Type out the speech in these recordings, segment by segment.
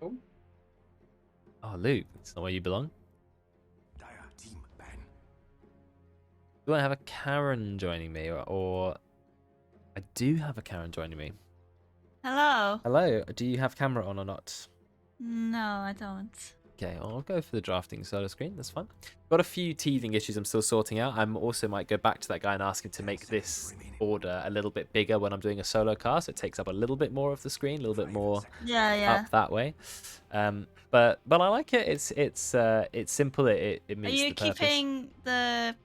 Oh, oh, Luke, it's not where you belong. Do I have a Karen joining me, or I do have a Karen joining me? Hello. Hello. Do you have camera on or not? No, I don't. Okay, I'll go for the drafting solo screen. That's fine. Got a few teething issues I'm still sorting out. I'm also might go back to that guy and ask him to make this border a little bit bigger when I'm doing a solo cast. It takes up a little bit more of the screen, a little bit more Yeah. up that way. But I like it. It's simple. It Are meets you the purpose. keeping the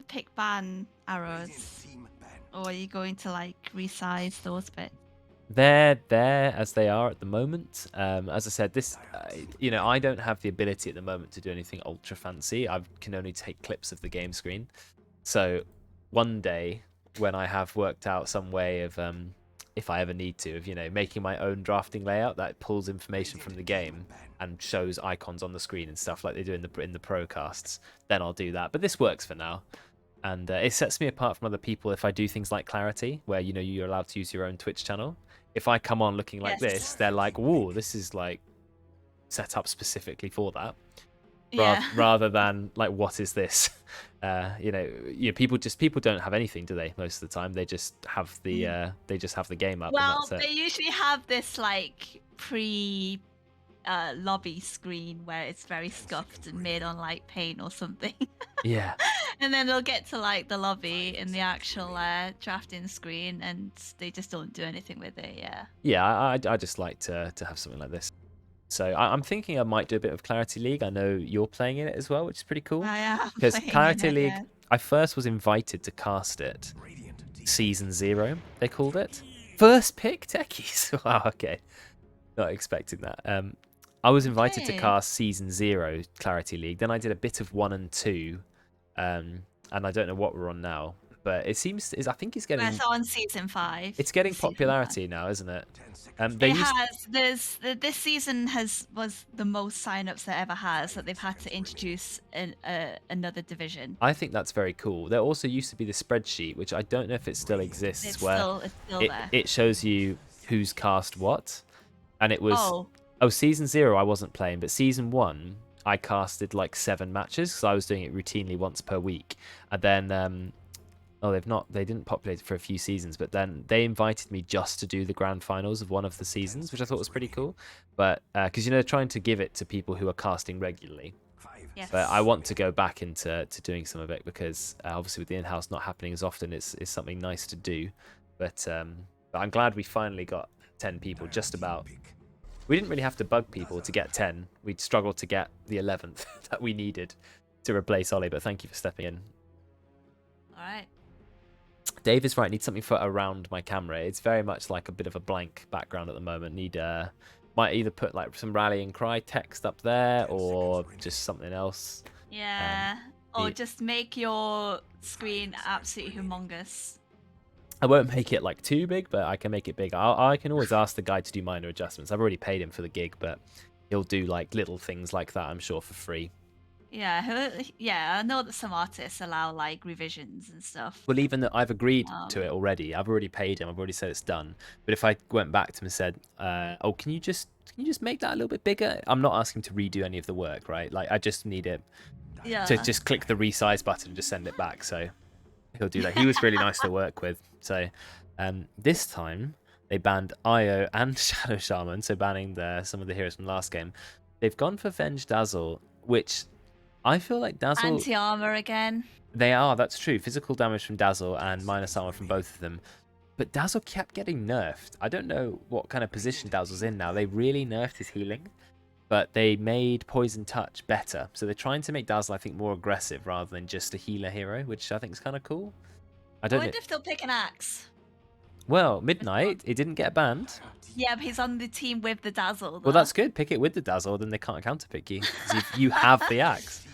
pick ban arrows, or are you going to like resize those bits? They're there as they are at the moment. As I said, this, I don't have the ability at the moment to do anything ultra fancy. I can only take clips of the game screen. So one day when I have worked out some way of, if I ever need to, of making my own drafting layout that pulls information from the game and shows icons on the screen and stuff like they do in the pro casts, then I'll do that. But this works for now. And it sets me apart from other people if I do things like Clarity, where you're allowed to use your own Twitch channel. If I come on looking like this, they're like, "Whoa, this is like set up specifically for that." Yeah. Rather than like, "What is this?" People don't have anything, do they? Most of the time, they just have the game up. Well, and that's they usually have this like pre lobby screen where it's very scuffed and made on like paint or something. Yeah. And then they'll get to like the lobby in the actual drafting screen, and they just don't do anything with it. Yeah. Yeah, I just like to have something like this. So I'm thinking I might do a bit of Clarity League. I know you're playing in it as well, which is pretty cool. I am Because playing Clarity in it, League, yeah. I first was invited to cast it. Season 0, they called it. First pick techies. Wow, okay. Not expecting that. I was invited to cast Season 0 Clarity League. Then I did a bit of 1 and 2. And I don't know what we're on now. But I think it's getting... We're on Season 5. It's getting popularity now, isn't it? It has. This season was the most signups that ever has, that they've had to introduce another division. I think that's very cool. There also used to be the spreadsheet, which I don't know if it still exists, It's where still there. it shows you who's cast what. And it was... Oh, Season 0 I wasn't playing, but Season 1 I casted like 7 matches because I was doing it routinely once per week. And then... they didn't populate it for a few seasons, but then they invited me just to do the grand finals of one of the seasons, which I thought was pretty cool. But because they're trying to give it to people who are casting regularly. Yes. But I want to go back into doing some of it because obviously with the in-house not happening as often, it's something nice to do. But I'm glad we finally got 10 people, just about. We didn't really have to bug people to get 10. We'd struggled to get the 11th that we needed to replace Ollie, but thank you for stepping in. All right. Dave is right. Need something for around my camera. It's very much like a bit of a blank background at the moment. Might either put like some rallying cry text up there or just something else. Yeah. Or just make your screen absolutely humongous. I won't make it like too big, but I can make it big. I can always ask the guy to do minor adjustments. I've already paid him for the gig, but he'll do like little things like that, I'm sure, for free. Yeah, I know that some artists allow like revisions and stuff. Well, even that I've agreed to it already. I've already paid him. I've already said it's done. But if I went back to him and said, "Oh, can you just make that a little bit bigger?" I'm not asking to redo any of the work, right? Like I just need it to just click the resize button and just send it back. So he'll do that. He was really nice to work with. So this time they banned Io and Shadow Shaman, so banning some of the heroes from last game. They've gone for Venge Dazzle, which I feel like Dazzle... Anti-armor again. They are, that's true. Physical damage from Dazzle and minus armor from both of them. But Dazzle kept getting nerfed. I don't know what kind of position Dazzle's in now. They really nerfed his healing, but they made Poison Touch better. So they're trying to make Dazzle, I think, more aggressive rather than just a healer hero, which I think is kind of cool. I wonder if they'll pick an axe. Well, Midnight, it didn't get banned. Yeah, but he's on the team with the Dazzle, though. Well, that's good. Pick it with the Dazzle, then they can't counterpick you. You have the axe.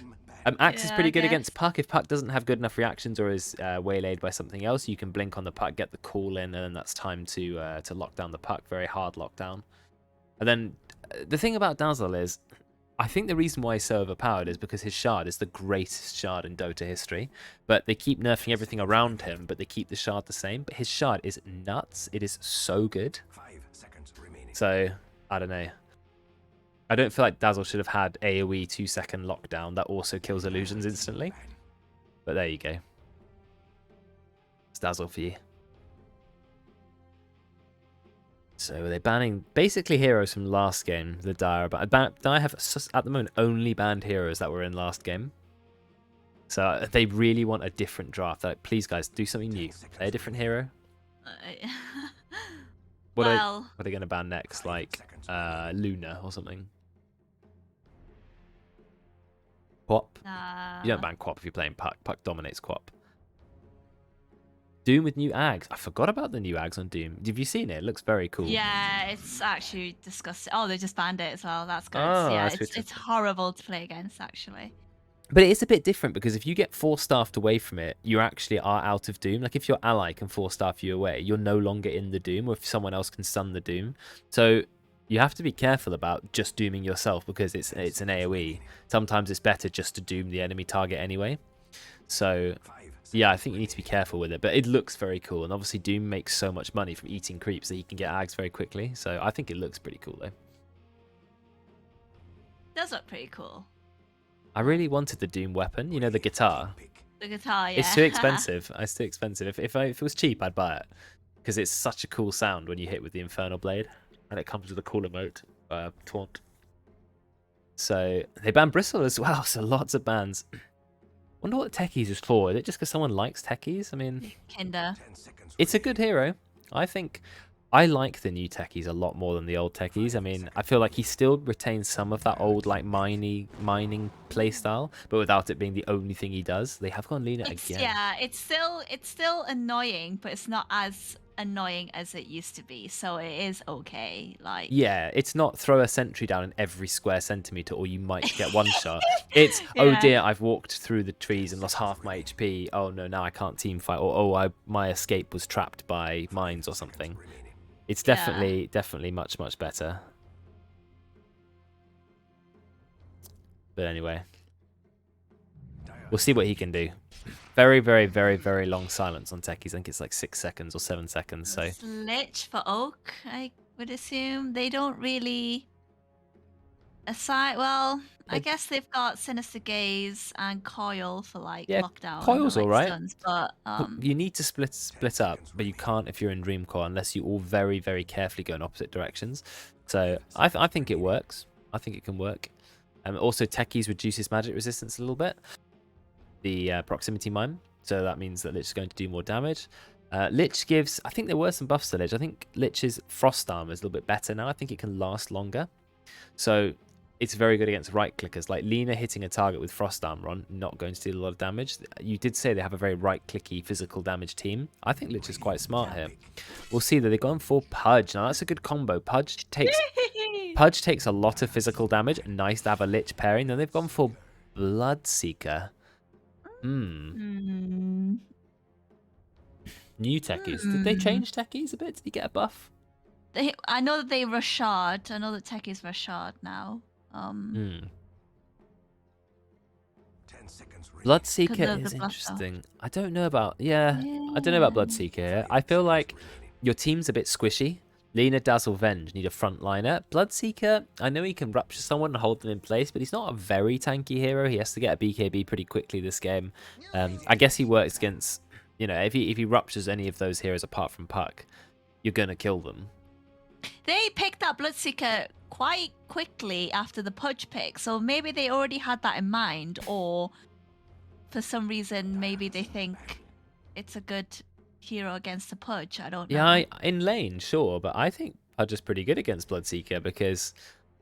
Axe is pretty good against Puck. If Puck doesn't have good enough reactions or is waylaid by something else, you can blink on the Puck, get the call in, and then that's time to lock down the Puck. Very hard lockdown. And then the thing about Dazzle is, I think the reason why he's so overpowered is because his shard is the greatest shard in Dota history. But they keep nerfing everything around him, but they keep the shard the same. But his shard is nuts. It is so good. 5 seconds remaining. So, I don't know. I don't feel like Dazzle should have had AoE 2-second lockdown that also kills illusions instantly. But there you go. It's Dazzle for you. So are they banning basically heroes from last game? The Dire, but Dire have at the moment only banned heroes that were in last game. So they really want a different draft. Like, please guys, do something new. Play a different hero. What are they going to ban next? Like Luna or something? Quap? You don't ban Quap if you're playing Puck. Puck dominates Quap. Doom with new ags. I forgot about the new ags on Doom. Have you seen it? It looks very cool. Yeah, it's actually disgusting. Oh, they just banned it as well. That's good. Oh, yeah, it's horrible to play against, actually. But it is a bit different because if you get 4-staffed away from it, you actually are out of Doom. Like if your ally can 4-staff you away, you're no longer in the Doom, or if someone else can stun the Doom. So you have to be careful about just dooming yourself because it's an AoE. Sometimes it's better just to doom the enemy target anyway. So yeah, I think you need to be careful with it. But it looks very cool, and obviously Doom makes so much money from eating creeps that he can get ags very quickly. So I think it looks pretty cool though. It does look pretty cool. I really wanted the Doom weapon, you know, the guitar. The guitar, yeah. It's too expensive. It's too expensive. If it was cheap, I'd buy it. Because it's such a cool sound when you hit with the Infernal Blade. And it comes with a cool emote, taunt. So, they banned Bristle as well, so lots of bans. Wonder what Techies is for. Is it just because someone likes Techies? I mean... Kinder. It's a good hero. I think... I like the new Techies a lot more than the old Techies. I mean, I feel like he still retains some of that old, like, mining playstyle, but without it being the only thing he does. They have gone Lena again. Yeah, it's still annoying, but it's not as annoying as it used to be, so it is okay. Like, yeah, it's not throw a sentry down in every square centimeter or you might get one shot. It's oh dear, I've walked through the trees and lost half my HP. Oh no, now I can't team fight. Or my escape was trapped by mines or something. It's definitely much better. But anyway, we'll see what he can do. Very long silence on Techies. I think it's like 6 seconds or 7 seconds. So Lich for Oak, I would assume. They don't really aside. Well, I guess they've got Sinister Gaze and Coil for like lockdown. Coil's like, alright. Stuns, but you need to split up, but you can't if you're in Dreamcore unless you all very carefully go in opposite directions. So I think it works. I think it can work. Also, Techies reduces magic resistance a little bit. The proximity mine, so that means that Lich is going to do more damage. Lich gives, I think there were some buffs to Lich. I think Lich's frost armor is a little bit better now. I think it can last longer, so it's very good against right clickers. Like Lena hitting a target with frost armor on, not going to do a lot of damage. You did say they have a very right clicky physical damage team. I think Lich is quite smart here. We'll see that they've gone for Pudge. Now that's a good combo. Pudge takes a lot of physical damage. Nice to have a Lich pairing. Then they've gone for Bloodseeker. New Techies. Did they change Techies a bit? Did he get a buff? I know that they Rashard. I know that Techies Rashard now. Bloodseeker is interesting. I don't know about I don't know about Bloodseeker here. I feel like your team's a bit squishy. Lena, Dazzle, Venge need a frontliner. Bloodseeker, I know he can rupture someone and hold them in place, but he's not a very tanky hero. He has to get a BKB pretty quickly this game. I guess he works against, you know, if he ruptures any of those heroes apart from Puck, you're going to kill them. They picked that Bloodseeker quite quickly after the Pudge pick, so maybe they already had that in mind, or for some reason, maybe they think it's a good hero against the Pudge. I don't know. Yeah, in lane, sure, but I think Pudge is pretty good against Bloodseeker because,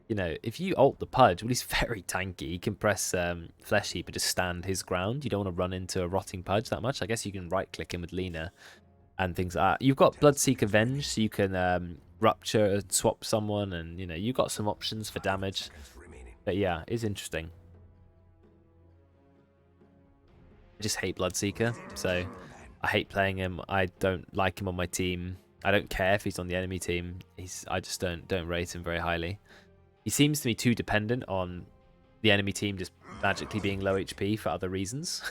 you know, if you ult the Pudge, well, he's very tanky. He can press Flesh Heap and just stand his ground. You don't want to run into a rotting Pudge that much. I guess you can right-click him with Lena and things like that. You've got Bloodseeker Venge, so you can rupture and swap someone, and, you know, you've got some options for damage. But yeah, it's interesting. I just hate Bloodseeker, so I hate playing him. I don't like him on my team. I don't care if he's on the enemy team. I just don't rate him very highly. He seems to me too dependent on the enemy team just magically being low HP for other reasons,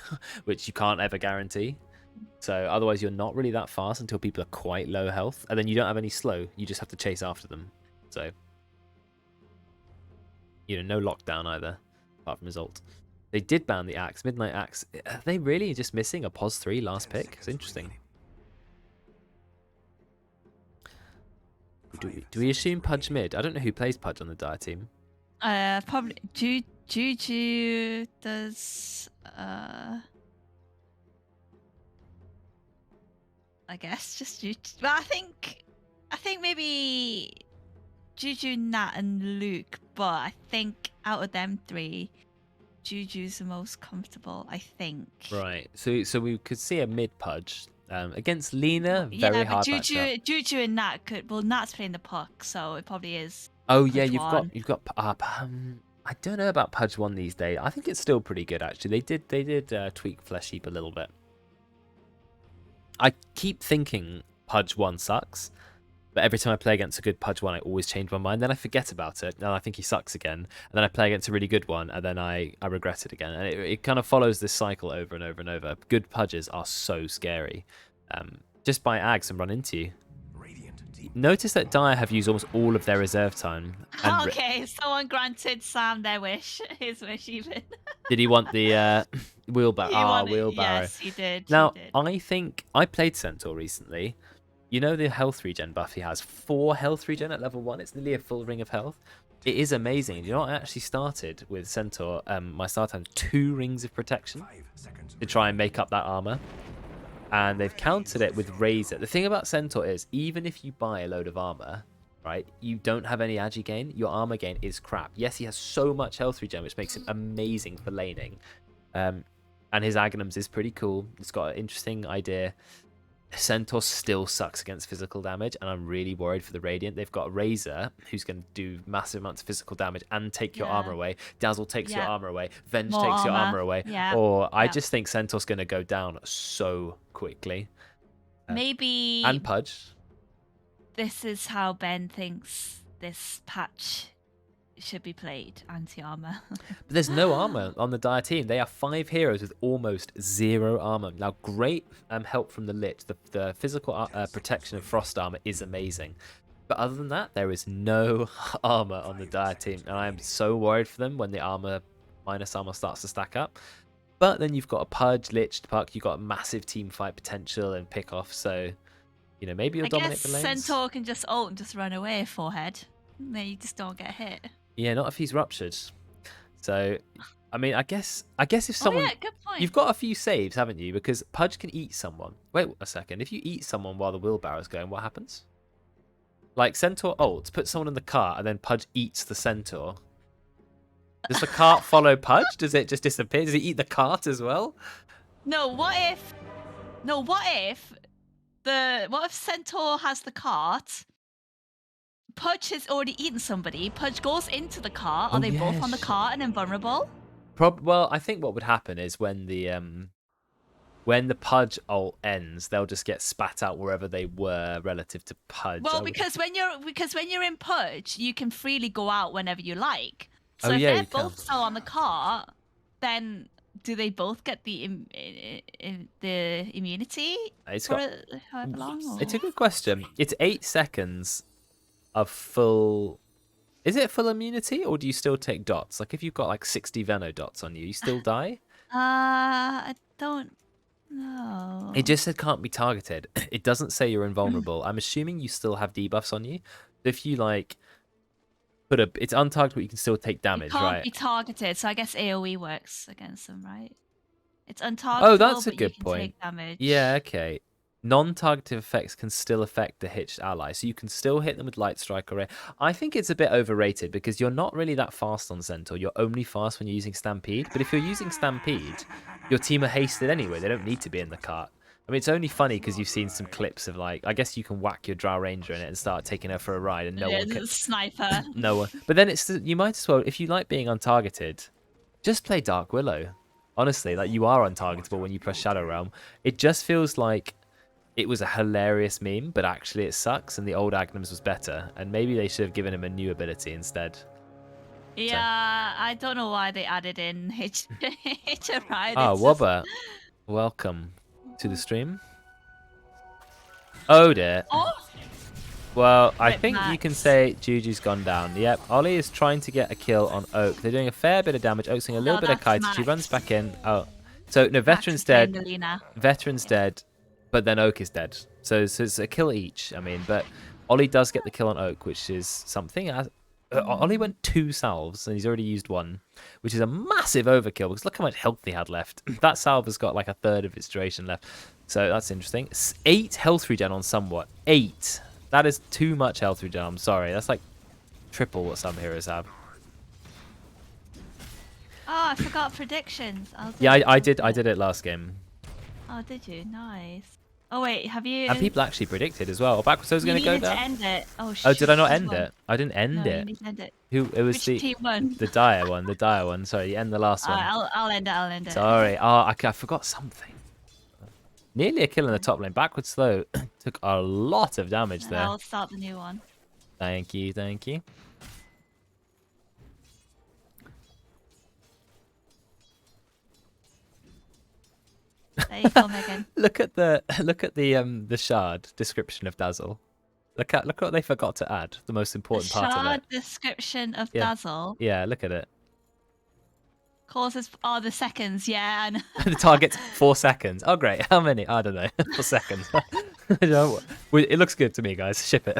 which you can't ever guarantee. So otherwise you're not really that fast until people are quite low health, and then you don't have any slow. You just have to chase after them. So no lockdown either, apart from his ult. They did ban the Axe, Midnight Axe. Are they really just missing a POS 3 last pick? It's interesting. Do we assume Pudge mid? I don't know who plays Pudge on the Dire team. Probably Juju does. I guess just Juju. But I think maybe Juju, Nat, and Luke. But I think out of them three, Juju's the most comfortable. I think. Right. So we could see a mid Pudge against Lena. Very hard matchup. Juju and Nat could. Well, Nat's playing the puck, so it probably is. Oh yeah, you've got. I don't know about Pudge 1 these days. I think it's still pretty good actually. They did tweak Flesh Heap a little bit. I keep thinking Pudge 1 sucks, but every time I play against a good Pudge 1, I always change my mind. Then I forget about it, and I think he sucks again. And then I play against a really good one, and then I regret it again. And it kind of follows this cycle over and over and over. Good Pudges are so scary. Just buy Ags and run into you. Notice that Dire have used almost all of their reserve time. And okay, someone granted Sam their wish. His wish even. Did he want the wheelbarrow? Wheelbarrow. Yes, he did. Now, I think I played Centaur recently. You know the health regen buff he has? 4 health regen at level 1. It's nearly a full ring of health. It is amazing. You know what? I actually started with Centaur. My start time 2 rings of protection to try and make up that armor. And they've countered it with Razor. The thing about Centaur is, even if you buy a load of armor, right, you don't have any agi gain. Your armor gain is crap. Yes, he has so much health regen, which makes him amazing for laning. And his Aghanims is pretty cool. It's got an interesting idea. Centaur still sucks against physical damage, and I'm really worried for the Radiant. They've got Razor, who's going to do massive amounts of physical damage and take your armor away. Dazzle takes your armor away. Venge takes your armor away. I just think Centaur's going to go down so quickly. Maybe... And Pudge. This is how Ben thinks this patch should be played, anti-armor. But there's no armor on the Dire team. They are 5 heroes with almost 0 armor. Now, great help from the Lich. The physical protection of Frost armor is amazing. But other than that, there is no armor on the Dire team. And I am so worried for them when the minus armor starts to stack up. But then you've got a Pudge, Lich, Puck. You've got massive team fight potential and pick off. So, maybe you'll dominate the lanes. Centaur can just ult and just run away forehead. Then you just don't get hit. Yeah, not if he's ruptured. So, I mean, I guess if someone... good point. You've got a few saves, haven't you? Because Pudge can eat someone. Wait a second. If you eat someone while the wheelbarrow's going, what happens? Like, Centaur ults, put someone in the cart, and then Pudge eats the Centaur. Does the cart follow Pudge? Does it just disappear? Does he eat the cart as well? No, what if Centaur has the cart... Pudge has already eaten somebody. Pudge goes into the car. Are they both on the car and invulnerable? Well, I think what would happen is when the Pudge ult ends, they'll just get spat out wherever they were relative to Pudge. Well, because when you're in Pudge, you can freely go out whenever you like. So if they're both still on the car, then do they both get the immunity for however long? It's a good question. It's 8 seconds. Of full... Is it full immunity, or do you still take dots? Like, if you've got, like, 60 Veno dots on you, you still die? I don't know. It just said can't be targeted. It doesn't say you're invulnerable. I'm assuming you still have debuffs on you. If you, like, it's untargeted, but you can still take damage, right? It can't be targeted, so I guess AoE works against them, right? It's untargetable, oh, that's a but good you can point. take damage. Yeah, okay. Non-targeted effects can still affect the hitched ally, so you can still hit them with Light Strike or Ray. I think it's a bit overrated because you're not really that fast on Centaur. You're only fast when you're using Stampede, but if you're using Stampede, your team are hasted anyway. They don't need to be in the cart. I mean, it's only funny because you've seen some clips of, like, I guess you can whack your Drow Ranger in it and start taking her for a ride, and no one can... Sniper. No one. But then you might as well, if you like being untargeted, just play Dark Willow. Honestly, like, you are untargetable when you press Shadow Realm. It just feels like it was a hilarious meme, but actually it sucks, and the old Aghanims was better, and maybe they should have given him a new ability instead. Yeah, I don't know why they added in Hitch a Ride. Ah, Wobber, welcome to the stream. Oh dear. Oh, Well, I Right, think you can Max. say Juju's gone down. Yep, Ollie is trying to get a kill on Oak. They're doing a fair bit of damage. Oak's doing a little No, bit of that's kiting. She runs Max. back in. Oh, so no, Max Veteran's is playing dead. the Lina. Veteran's dead, but then Oak is dead. So it's a kill each. I mean, but Ollie does get the kill on Oak, which is something. Ollie went 2 salves and he's already used 1, which is a massive overkill because look how much health he had left. That salve has got like a third of its duration left. So that's interesting. 8 health regen on somewhat. 8. That is too much health regen. I'm sorry. That's like triple what some heroes have. Oh, I forgot predictions. Yeah, I did it last game. Oh, did you? Nice. Oh wait, have you? And people actually predicted as well. Backwards was going to go down. To end it. Oh, Oh, did I not she's end won. it? I didn't end No, it. you need to end it. Who? It was Which team won? the dire one. The dire one. Sorry, you end the last one. I'll end it. I'll end it. Sorry. Oh, I forgot something. Nearly a kill in the top lane. Backwards slow. Took a lot of damage there. I'll start the new one. Thank you. Thank you. There you go, Megan. Look at the shard description of Dazzle. Look what they forgot to add. The most important The part of shard it. description of Yeah. Dazzle Yeah, look at it. causes the seconds. Yeah, and The target's 4 seconds. Oh great. How many? I don't know. 4 seconds. I don't know. It looks good to me, guys. Ship it.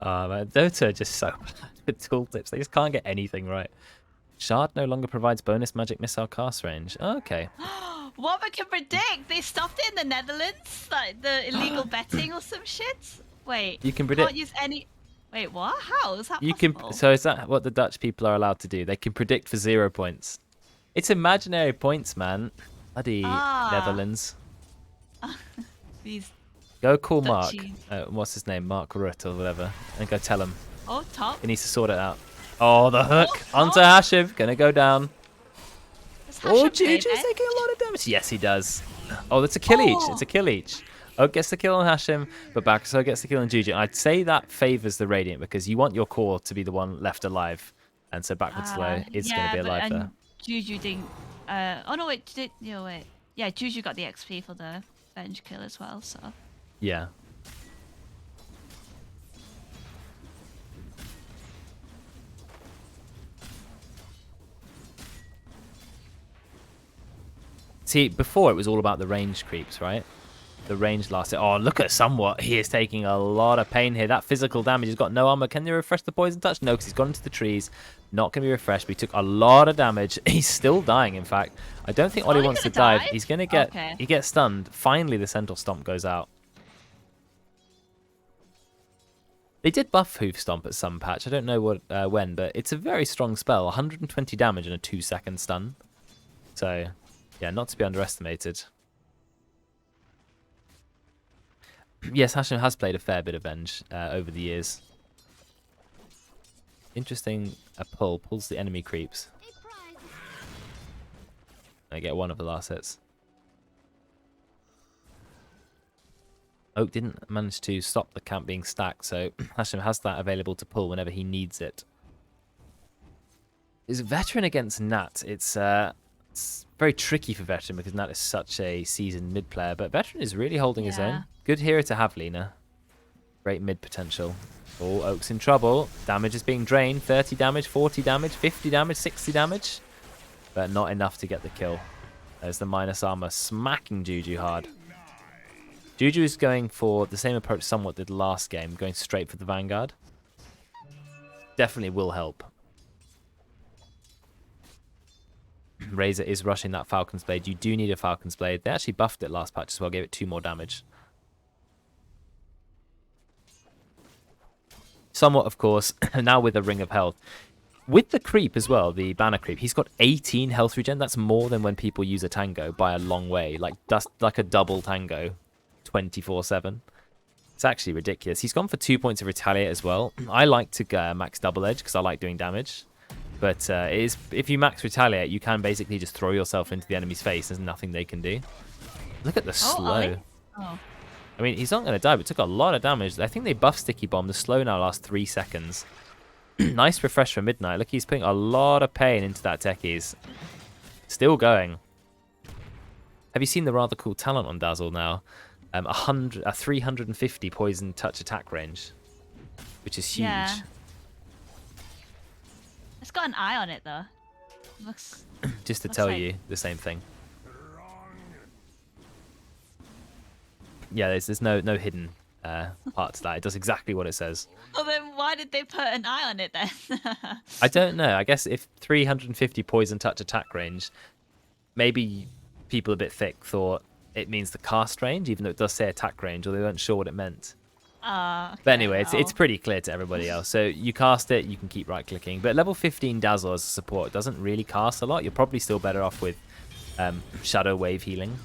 Man, Dota are just so bad with tooltips. They just can't get anything right. Shard no longer provides bonus magic missile cast range. Oh, okay. what we can predict? They stopped it in the Netherlands, like the illegal betting or some shit. Wait, You can predict. can't use any. Wait, what? How is that You possible? can. So is that what the Dutch people are allowed to do? They can predict for 0 points. It's imaginary points, man. Bloody Netherlands. These. Go call Dutchies. Mark. What's his name? Mark Rutte or whatever. And go tell him. Oh, top. He needs to sort it out. Oh, the hook. Oh, Onto Hashiv. Gonna go down. Does Oh, Hashem play Juju's bench? taking a lot of damage. Yes, he does. Oh, that's a kill each. It's a kill each. Oak gets the kill on Hashem, but Bakaso gets the kill on Juju. I'd say that favors the Radiant because you want your core to be the one left alive. And so backwards slow is going to be alive there. Juju didn't. Oh no, wait. Wait. Yeah, Juju got the XP for the bench kill as well. So. Yeah. See, before it was all about the range creeps, right? The range lasted. Oh, look at somewhat. He is taking a lot of pain here. That physical damage. He's got no armor. Can they refresh the poison touch? No, because he's gone into the trees. Not going to be refreshed. But he took a lot of damage. He's still dying, in fact. I don't think Ollie wants to dive. He's going to get... Okay. He gets stunned. Finally, the Centaur Stomp goes out. They did buff Hoof Stomp at some patch. I don't know what when, but it's a very strong spell. 120 damage and a 2-second stun. So, yeah, not to be underestimated. Yes, Hashem has played a fair bit of Venge over the years. Interesting, a pull. Pulls the enemy creeps. I get one of the last hits. Oak didn't manage to stop the camp being stacked, so Hashem has that available to pull whenever he needs it. Is Veteran against Nat? It's very tricky for Veteran because Nat is such a seasoned mid player, but Veteran is really holding his own. Good hero to have, Lena. Great mid potential. Oh, Oak's in trouble. Damage is being drained. 30 damage, 40 damage, 50 damage, 60 damage. But not enough to get the kill. There's the minus armor smacking Juju hard. Juju is going for the same approach somewhat did last game, going straight for the Vanguard. Definitely will help. Razor is rushing that Falcon's Blade. You do need a Falcon's Blade. They actually buffed it last patch as well, gave it 2 more damage. Somewhat, of course, now with a Ring of Health. With the creep as well, the banner creep, he's got 18 health regen. That's more than when people use a tango by a long way. Like a double tango, 24/7. It's actually ridiculous. He's gone for 2 points of Retaliate as well. I like to max Double Edge because I like doing damage. But if you max Retaliate, you can basically just throw yourself into the enemy's face. There's nothing they can do. Look at the slow. Oh. I mean, he's not going to die, but took a lot of damage. I think they buffed Sticky Bomb. The slow now lasts 3 seconds. Nice refresh for Midnight. Look, he's putting a lot of pain into that Techies. Still going. Have you seen the rather cool talent on Dazzle now? a 350 poison touch attack range, which is huge. Yeah. It's got an eye on it though. Looks. Just to looks tell like- you the same thing. Yeah, there's no hidden part to that. It does exactly what it says. Well, then why did they put an eye on it then? I don't know. I guess if 350 poison touch attack range, maybe people a bit thick thought it means the cast range, even though it does say attack range, or they weren't sure what it meant. Okay, But anyway, well. it's pretty clear to everybody else. So you cast it, you can keep right-clicking. But level 15 Dazzle as a support doesn't really cast a lot. You're probably still better off with Shadow Wave healing.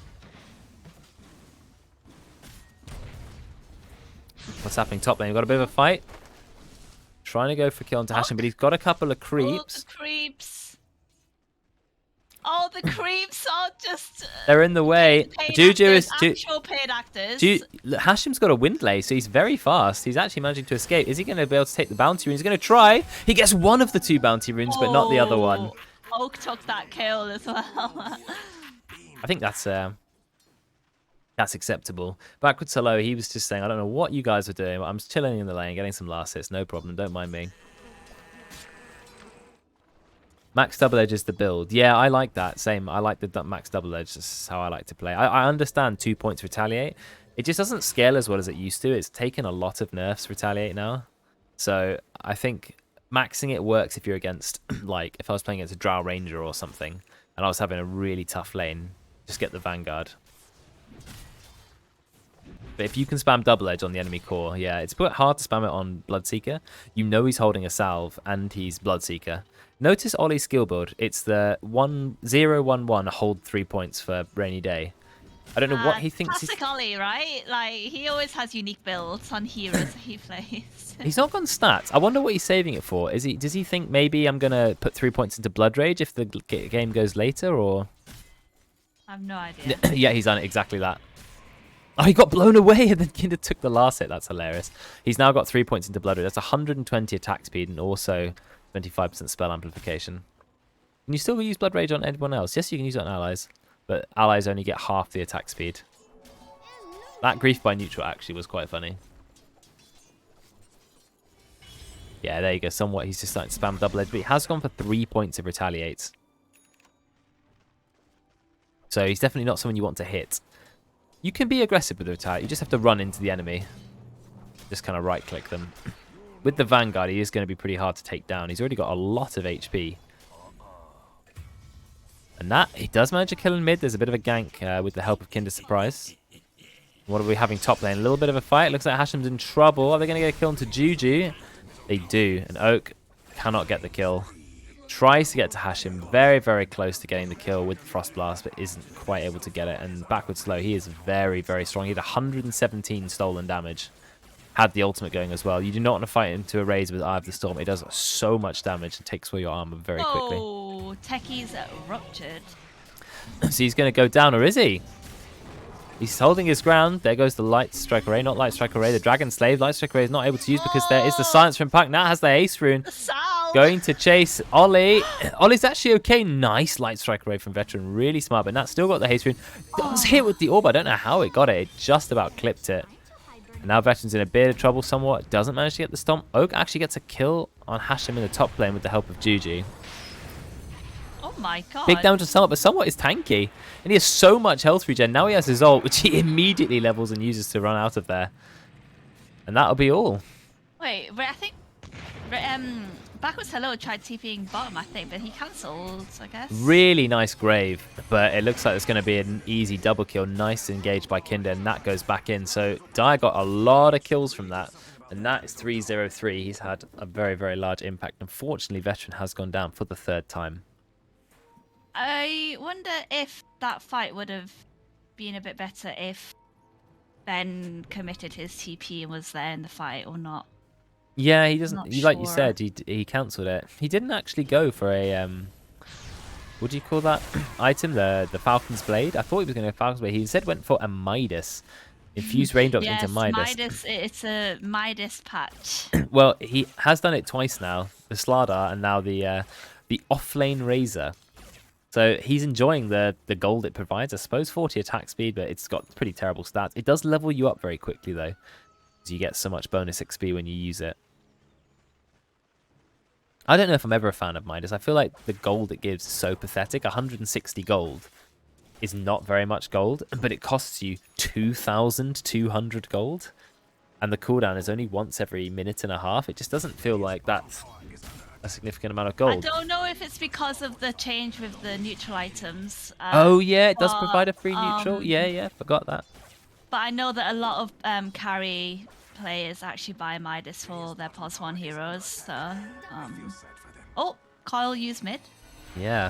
What's happening top lane? We've got a bit of a fight. Trying to go for kill onto Hashim, but he's got a couple of creeps. Oh, the creeps. Oh, the creeps are just. They're in the way. Paid Juju actors, is... actual paid actors. Look, Hashim's got a Windlay, so he's very fast. He's actually managing to escape. Is he going to be able to take the bounty rune? He's going to try. He gets one of the 2 bounty runes, but not the other one. Oak took that kill as well. I think that's acceptable. Backwards hello, he was just saying, I don't know what you guys are doing, but I'm just chilling in the lane, getting some last hits, no problem, don't mind me. Max double edge is the build. Yeah, I like that. Same. I like the max double edge. This is how I like to play. I understand 2 points retaliate. It just doesn't scale as well as it used to. It's taken a lot of nerfs retaliate now. So I think maxing it works if you're against, like, if I was playing against a Drow Ranger or something, and I was having a really tough lane, just get the Vanguard. But if you can spam double edge on the enemy core, yeah, it's quite hard to spam it on Bloodseeker. You know he's holding a salve and he's Bloodseeker. Notice Ollie's skill build. It's the 1-0-1-1 hold 3 points for rainy day. I don't know what he thinks. Classic Ollie, right? Like, he always has unique builds on heroes he plays. He's not gone stats. I wonder what he's saving it for. Does he think maybe I'm gonna put 3 points into Blood Rage if the game goes later, or? I have no idea. Yeah, he's done exactly that. Oh, he got blown away and then Kinder took the last hit. That's hilarious. He's now got 3 points into Blood Rage. That's 120 attack speed and also 25% spell amplification. Can you still use Blood Rage on anyone else? Yes, you can use it on allies, but allies only get half the attack speed. That grief by neutral actually was quite funny. Yeah, there you go. Somewhat, he's just starting to spam double edge, but he has gone for 3 points of retaliate. So he's definitely not someone you want to hit. You can be aggressive with the retaliate. You just have to run into the enemy. Just kind of right-click them. With the Vanguard, he is going to be pretty hard to take down. He's already got a lot of HP. And that, he does manage to kill in mid. There's a bit of a gank with the help of Kinder's Surprise. What are we having top lane? A little bit of a fight. Looks like Hashim's in trouble. Are they going to get a kill into Juju? They do. And Oak cannot get the kill. Tries to get to Hashim. Very, very close to getting the kill with Frost Blast, but isn't quite able to get it. And backwards slow, he is very, very strong. He had 117 stolen damage. Had the ultimate going as well. You do not want to fight into a raise with Eye of the Storm. It does so much damage and takes away your armor very quickly. Oh, Techie's ruptured. So he's going to go down, or is he? He's holding his ground. There goes the Light Strike Array. Not Light Strike Array, the Dragon Slave. Light Strike Array is not able to use because there is the Silence from Impact. Now has the Ace Rune. Going to chase Ollie. Ollie's actually okay. Nice Light Strike Array from Veteran. Really smart, but Nat still got the Haste Rune. Does hit with the Orb. I don't know how it got it. It just about clipped it. And now Veteran's in a bit of trouble somewhat. Doesn't manage to get the Stomp. Oak actually gets a kill on Hashim in the top lane with the help of Juju. Oh my god. Big damage to Somewhat, but Somewhat is tanky. And he has so much health regen. Now he has his ult, which he immediately levels and uses to run out of there. And that'll be all. Wait, I think Backwards Hello tried TPing bottom, I think, but he cancelled, I guess. Really nice grave, but it looks like it's going to be an easy double kill. Nice engaged by Kinder, and that goes back in. So Dyer got a lot of kills from that, and that is 3-0-3. He's had a very, very large impact. Unfortunately, Veteran has gone down for the 3rd time. I wonder if that fight would have been a bit better if Ben committed his TP and was there in the fight or not. Yeah, he doesn't. Not Like you sure. said, he cancelled it. He didn't actually go for a what do you call that item? The Falcon's Blade. I thought he was going to go Falcon's Blade. He instead went for a Midas. Infuse Raindrops Yes, into Midas. It's a Midas patch. Well, he has done it twice now. The Slardar and now the Offlane Razor. So he's enjoying the gold it provides. I suppose 40 attack speed, but it's got pretty terrible stats. It does level you up very quickly, though, because you get so much bonus XP when you use it. I don't know if I'm ever a fan of Midas. I feel like the gold it gives is so pathetic. 160 gold is not very much gold, but it costs you 2,200 gold. And the cooldown is only once every minute and a half. It just doesn't feel like that's a significant amount of gold. I don't know if it's because of the change with the neutral items. Oh, yeah, it does provide a free neutral. Yeah, forgot that. But I know that a lot of carry players actually buy Midas for their +1 heroes. So, oh, Kyle used mid. Yeah.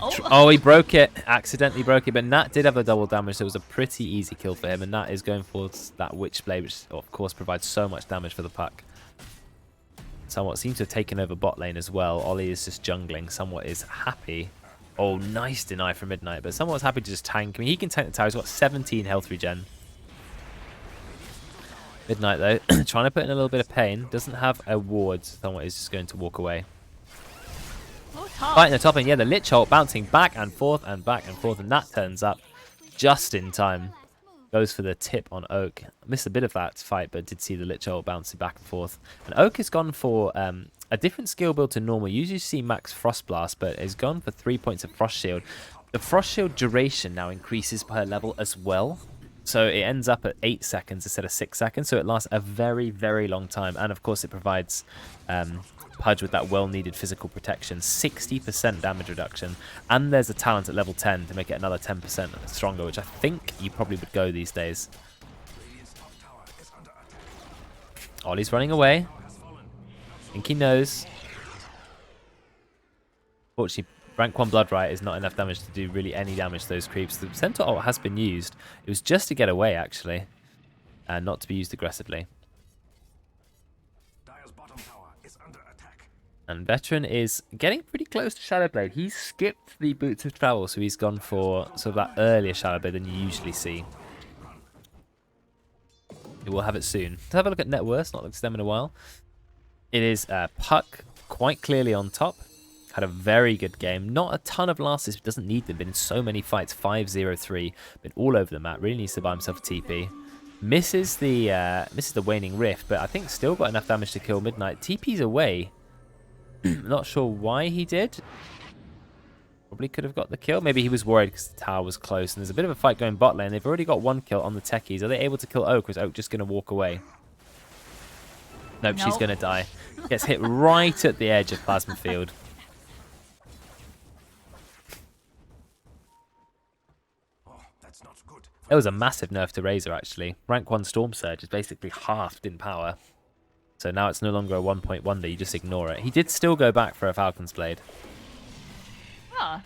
Oh. Oh, he broke it. Accidentally broke it. But Nat did have the double damage, so it was a pretty easy kill for him. And Nat is going for that Witchblade, which, of course, provides so much damage for the pack. Somewhat seems to have taken over bot lane as well. Ollie is just jungling. Somewhat is happy. Oh, nice deny from Midnight. But Somewhat's happy to just tank. I mean, he can tank the tower. He's got 17 health regen. Midnight, though, trying to put in a little bit of pain. Doesn't have a ward. Somewhat is just going to walk away. Fighting the top end, yeah, the Lich Ult bouncing back and forth, and that turns up just in time. Goes for the tip on Oak. Missed a bit of that fight, but did see the Lich Ult bouncing back and forth. And Oak has gone for a different skill build to normal. You usually see max Frost Blast, but has gone for 3 points of Frost Shield. The Frost Shield duration now increases per level as well. So it ends up at 8 seconds instead of 6 seconds. So it lasts a very, very long time. And of course it provides Pudge with that well-needed physical protection, 60% damage reduction, and there's a talent at level 10 to make it another 10% stronger, which I think you probably would go these days. Ollie's running away. I think he knows. Fortunately, rank 1 Blood Riot is not enough damage to do really any damage to those creeps. The Centaur ult has been used. It was just to get away, actually, and not to be used aggressively. And Veteran is getting pretty close to Shadowblade. He's skipped the Boots of Travel, so he's gone for sort of that earlier Shadowblade than you usually see. We will have it soon. Let's have a look at net worth. Not looked at them in a while. It is Puck quite clearly on top. Had a very good game. Not a ton of losses, but doesn't need them. Been in so many fights. 5-0-3. Been all over the map. Really needs to buy himself a TP. Misses the Waning Rift, but I think still got enough damage to kill Midnight. TP's away. Not sure why he did. Probably could have got the kill. Maybe he was worried because the tower was close. And there's a bit of a fight going bot lane. They've already got 1 kill on the techies. Are they able to kill Oak, or is Oak just going to walk away? Nope, she's going to die. Gets hit right at the edge of Plasma Field. It was a massive nerf to Razor, actually. Rank 1 Storm Surge is basically halved in power. So now it's no longer a 1-point wonder, you just ignore it. He did still go back for a Falcon's Blade. Oh.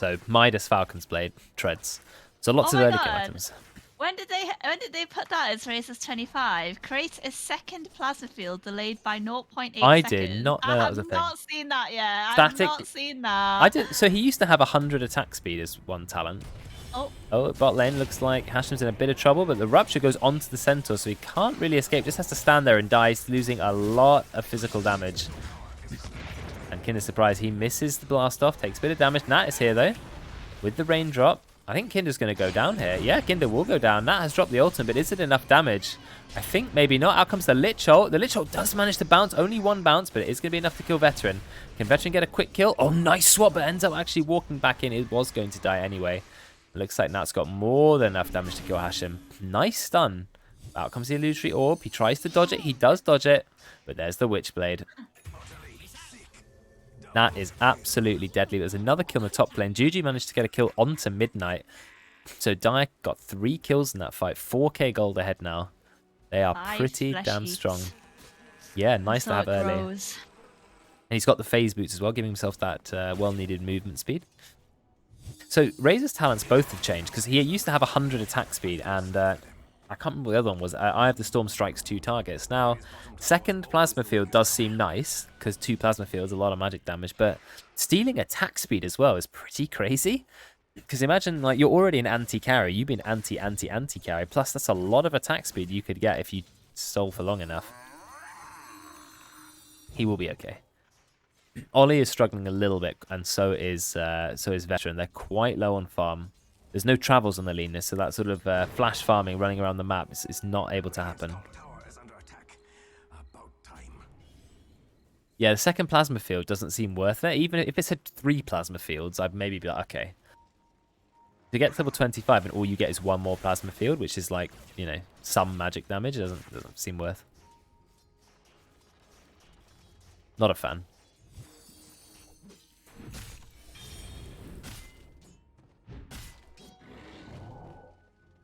So Midas Falcon's Blade treads. So lots of early kill items. When did they put that as Razor's 25? Create a second plasma field delayed by 0.8 seconds. I did not know that was a thing. I have not seen that yet. Static. I have not seen that. I did. So he used to have 100 attack speed as 1 talent. Oh, bot lane looks like Hashem's in a bit of trouble, but the Rupture goes onto the Centaur, so he can't really escape. Just has to stand there and die. He's losing a lot of physical damage. And Kinder's surprised he misses the blast off, takes a bit of damage. Nat is here, though, with the raindrop. I think Kinder's going to go down here. Yeah, Kinder will go down. Nat has dropped the ultimate, but is it enough damage? I think maybe not. Out comes the Lich Ult. The Lich Ult does manage to bounce. Only 1 bounce, but it is going to be enough to kill Veteran. Can Veteran get a quick kill? Oh, nice swap, but ends up actually walking back in. It was going to die anyway. Looks like Nat's got more than enough damage to kill Hashem. Nice stun. Out comes the Illusory Orb. He tries to dodge it. He does dodge it. But there's the Witchblade. Nat is absolutely deadly. There's another kill in the top lane. Juju managed to get a kill onto Midnight. So Dye got 3 kills in that fight. 4k gold ahead now. They are pretty damn strong. Yeah, nice to have early. And he's got the phase boots as well, giving himself that well-needed movement speed. So Razor's talents both have changed, because he used to have 100 attack speed, and I can't remember what the other one was. I have the Storm strikes 2 targets. Now, second Plasma Field does seem nice, because 2 Plasma Fields, a lot of magic damage, but stealing attack speed as well is pretty crazy. Because imagine, like, you're already an anti-carry, you've been anti-carry, plus that's a lot of attack speed you could get if you stole for long enough. He will be okay. Ollie is struggling a little bit, and so is Veteran. They're quite low on farm. There's no travels on the leanness, so that sort of flash farming running around the map is not able to happen. Yeah, the second plasma field doesn't seem worth it. Even if it said 3 plasma fields, I'd maybe be like, okay. To get to level 25 and all you get is 1 more plasma field, which is like, you know, some magic damage, doesn't seem worth. Not a fan.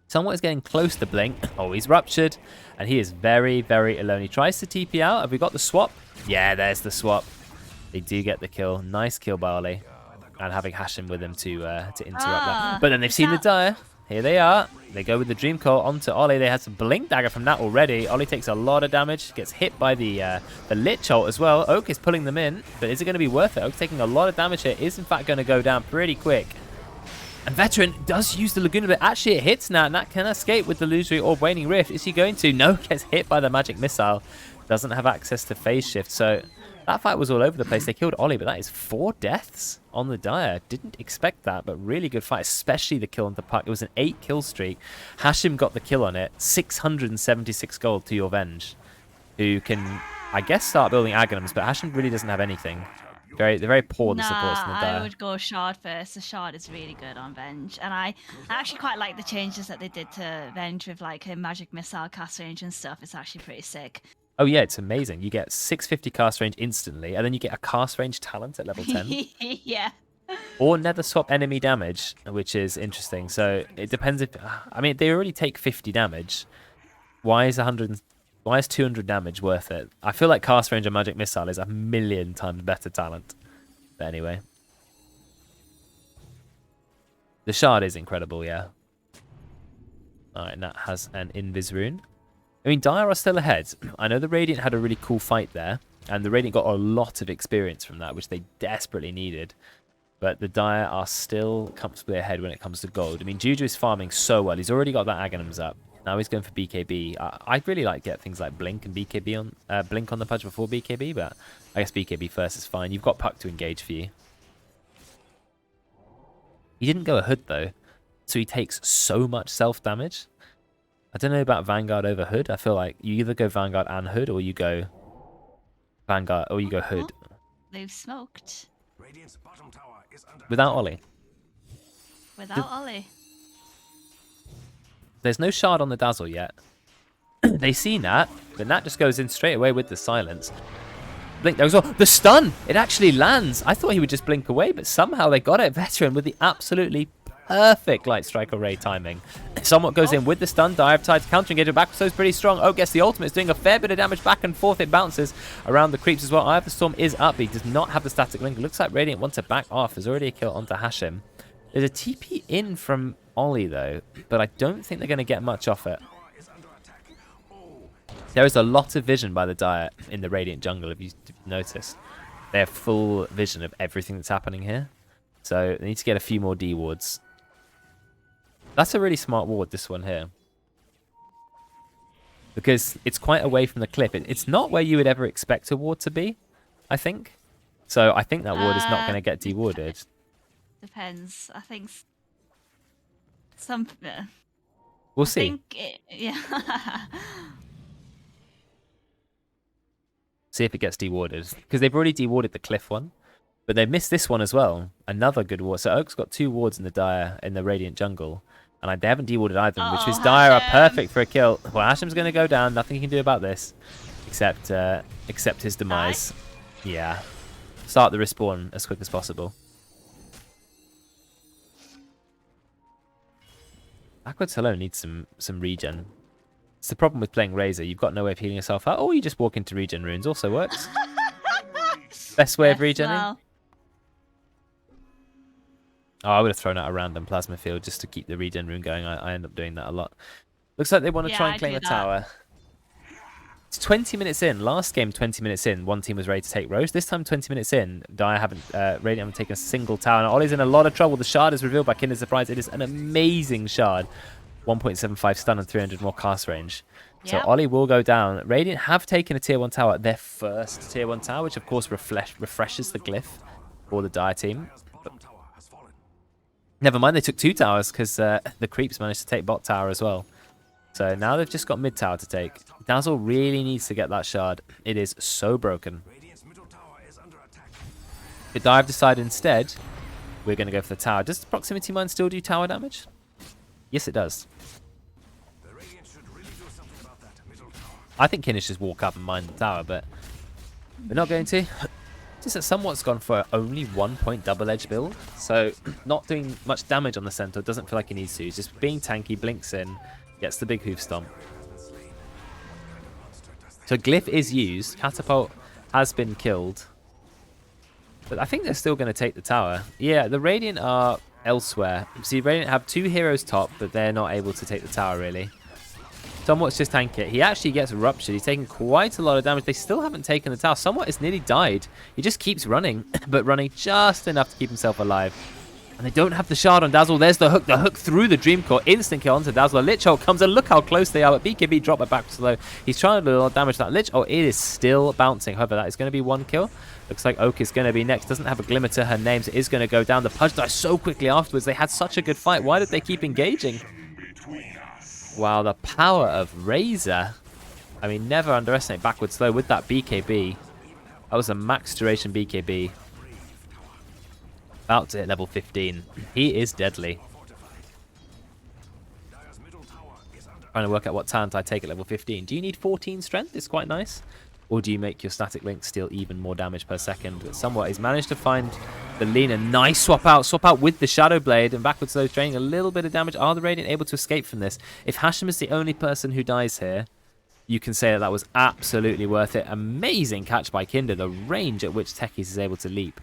Somewhat is getting close to Blink. Oh, he's ruptured. And he is very, very alone. He tries to TP out. Have we got the swap? Yeah, there's the swap. They do get the kill. Nice kill by Ollie. And having Hashim with him to interrupt that. But then they've seen the Dire. Here they are. They go with the Dream Coil onto Ollie. They had some Blink Dagger from that already. Ollie takes a lot of damage. Gets hit by the Lich Ult as well. Oak is pulling them in. But is it going to be worth it? Oak taking a lot of damage here. Is in fact going to go down pretty quick. And Veteran does use the Laguna, but actually it hits Nat. Nat can escape with the Illusory Orb Waning Rift. Is he going to? No, gets hit by the Magic Missile. Doesn't have access to Phase Shift. So that fight was all over the place. They killed Ollie, but that is 4 deaths on the Dire. Didn't expect that, but really good fight, especially the kill on the puck. It was an 8 kill streak. Hashim got the kill on it. 676 gold to your Venge, who can, I guess, start building Aghanims, but Hashim really doesn't have anything. They're very poor, the supports in the Dire. I would go Shard first. The Shard is really good on Venge. And I actually quite like the changes that they did to Venge with like a magic missile cast range and stuff. It's actually pretty sick. Oh yeah, it's amazing. You get 650 cast range instantly, and then you get a cast range talent at level 10. Yeah. Or nether swap enemy damage, which is interesting. So it depends if... I mean, they already take 50 damage. Why is 200 damage worth it? I feel like cast range and magic missile is 1,000,000 times better talent. But anyway. The shard is incredible, yeah. Alright, Nat has an invis rune. I mean, Dire are still ahead. I know the Radiant had a really cool fight there, and the Radiant got a lot of experience from that, which they desperately needed. But the Dire are still comfortably ahead when it comes to gold. I mean, Juju is farming so well. He's already got that Aghanims up. Now he's going for BKB. I'd really like to get things like Blink and BKB on Blink on the Pudge before BKB, but I guess BKB first is fine. You've got Puck to engage for you. He didn't go a Hood though, so he takes so much self damage. I don't know about Vanguard over Hood. I feel like you either go Vanguard and Hood, or you go Vanguard, or you go Hood. They've smoked. Without Ollie. Without Ollie. There's no shard on the Dazzle yet. They see Nat, but Nat just goes in straight away with the silence. Blink there as well. The stun! It actually lands. I thought he would just blink away, but somehow they got it. Veteran with the absolutely perfect Light Strike Array timing. Somewhat goes in with the stun. Dire decides to counter engage it back, so it's pretty strong. Oh, gets the ultimate. It's doing a fair bit of damage back and forth. It bounces around the creeps as well. Eye of the Storm is up. He does not have the static link. It looks like Radiant wants to back off. There's already a kill onto Hashim. There's a TP in from Ollie, though, but I don't think they're going to get much off it. There is a lot of vision by the Dire in the Radiant jungle, if you've noticed. They have full vision of everything that's happening here. So they need to get a few more D wards. That's a really smart ward, this one here. Because it's quite away from the cliff. It's not where you would ever expect a ward to be, I think. So I think that ward is not going to get dewarded. Depends. I think some... We'll see. Yeah. See if it gets dewarded. Because they've already dewarded the cliff one. But they missed this one as well. Another good ward. So Oak's got 2 wards in the Dire, in the Radiant jungle. And they haven't dewarded either, which is Dire are perfect for a kill. Well, Hashim's going to go down. Nothing he can do about this. Except his demise. Yeah. Start the respawn as quick as possible. Backwards Hello needs some regen. It's the problem with playing Razor. You've got no way of healing yourself out. Or you just walk into regen runes. Also works. Best way of regening. Well. Oh, I would have thrown out a random plasma field just to keep the regen rune going. I end up doing that a lot. Looks like they want to try and claim a tower. It's 20 minutes in. Last game, 20 minutes in, one team was ready to take Rose. This time, 20 minutes in, Radiant haven't taken a single tower. Now, Ollie's in a lot of trouble. The shard is revealed by Kinder Surprise. It is an amazing shard. 1.75 stun and 300 more cast range. So Ollie will go down. Radiant have taken a tier 1 tower, their first tier 1 tower, which of course refreshes the glyph for the Dire team. But never mind, they took 2 towers because the creeps managed to take bot tower as well. So now they've just got mid tower to take. Dazzle really needs to get that shard. It is so broken. The Dire have decided instead, we're going to go for the tower. Does proximity mine still do tower damage? Yes, it does. I think Kinnish just walk up and mine the tower, but we're not going to. Just that somewhat's gone for only 1 point double edge build, so not doing much damage on the centaur. Doesn't feel like he needs to. He's just being tanky, blinks in, gets the big hoof stomp. So glyph is used. Catapult has been killed, but I think they're still going to take the tower. Yeah, the Radiant are elsewhere. See, Radiant have 2 heroes top, but they're not able to take the tower really. Somewhat's just tank it. He actually gets ruptured. He's taken quite a lot of damage. They still haven't taken the tower. Somewhat has nearly died. He just keeps running, but running just enough to keep himself alive. And they don't have the shard on Dazzle. There's the hook through the Dream Core. Instant kill onto Dazzle. A Lich Ult comes and look how close they are. But BKB drop it back slow. He's trying to do a lot of damage to that Lich Ult. It is still bouncing. However, that is going to be 1 kill. Looks like Oak is going to be next. Doesn't have a glimmer to her name, so it is going to go down. The Pudge dies so quickly afterwards. They had such a good fight. Why did they keep engaging? Wow, the power of Razor. I mean, never underestimate backward slow with that BKB. That was a max duration BKB. About to hit level 15. He is deadly. Trying to work out what talent I take at level 15. Do you need 14 strength? It's quite nice. Or do you make your static links deal even more damage per second? But somewhat he's managed to find the Lina. Nice swap out with the Shadow Blade, and backwards slow draining a little bit of damage. Are the Radiant able to escape from this? If Hashem is the only person who dies here, you can say that that was absolutely worth it. Amazing catch by Kinder, the range at which Techies is able to leap.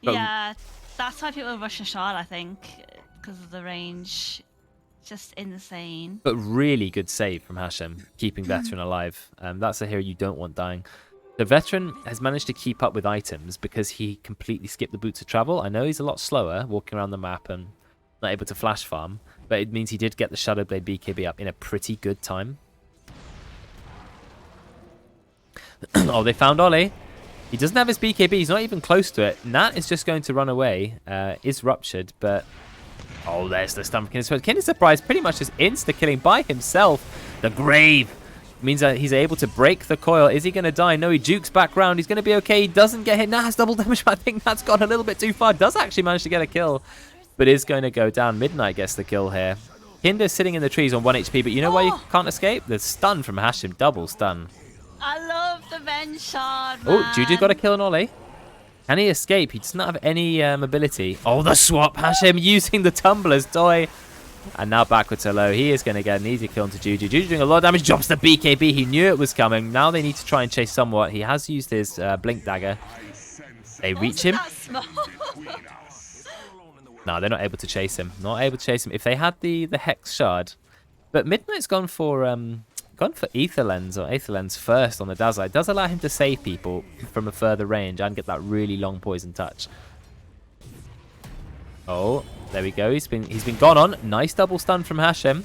But yeah, that's why people rush a shard, I think, because of the range. Just insane. But really good save from Hashem, keeping Veteran alive. That's a hero you don't want dying. The Veteran has managed to keep up with items because he completely skipped the Boots of Travel. I know he's a lot slower walking around the map and not able to flash farm, but it means he did get the Shadowblade BKB up in a pretty good time. Oh, they found Ollie. He doesn't have his BKB. He's not even close to it. Nat is just going to run away. Is ruptured, but... Oh, there's the stun from Kinder. Kinder Surprise pretty much just insta-killing by himself. The Grave means that he's able to break the coil. Is he going to die? No, he jukes back round. He's going to be okay. He doesn't get hit. Now has double damage, but I think that's gone a little bit too far. Does actually manage to get a kill, but is going to go down. Midnight gets the kill here. Kinder's sitting in the trees on 1 HP, but you know why you can't escape? The stun from Hashem. Double stun. I love the Venge Shard, Oh, man. Juju got a kill on Ollie. Can he escape? He does not have any mobility. Oh, the swap. Hashem using the Tumbler's toy. And now backwards to low. He is going to get an easy kill onto Juju. Juju doing a lot of damage. Drops the BKB. He knew it was coming. Now they need to try and chase somewhat. He has used his Blink Dagger. They reach him. No, they're not able to chase him. Not able to chase him. If they had the Hex Shard. But Midnight's gone for Ether Lens or Aether Lens first on the Dazzler. It does allow him to save people from a further range and get that really long poison touch. Oh, there we go. He's been gone on. Nice double stun from Hashem.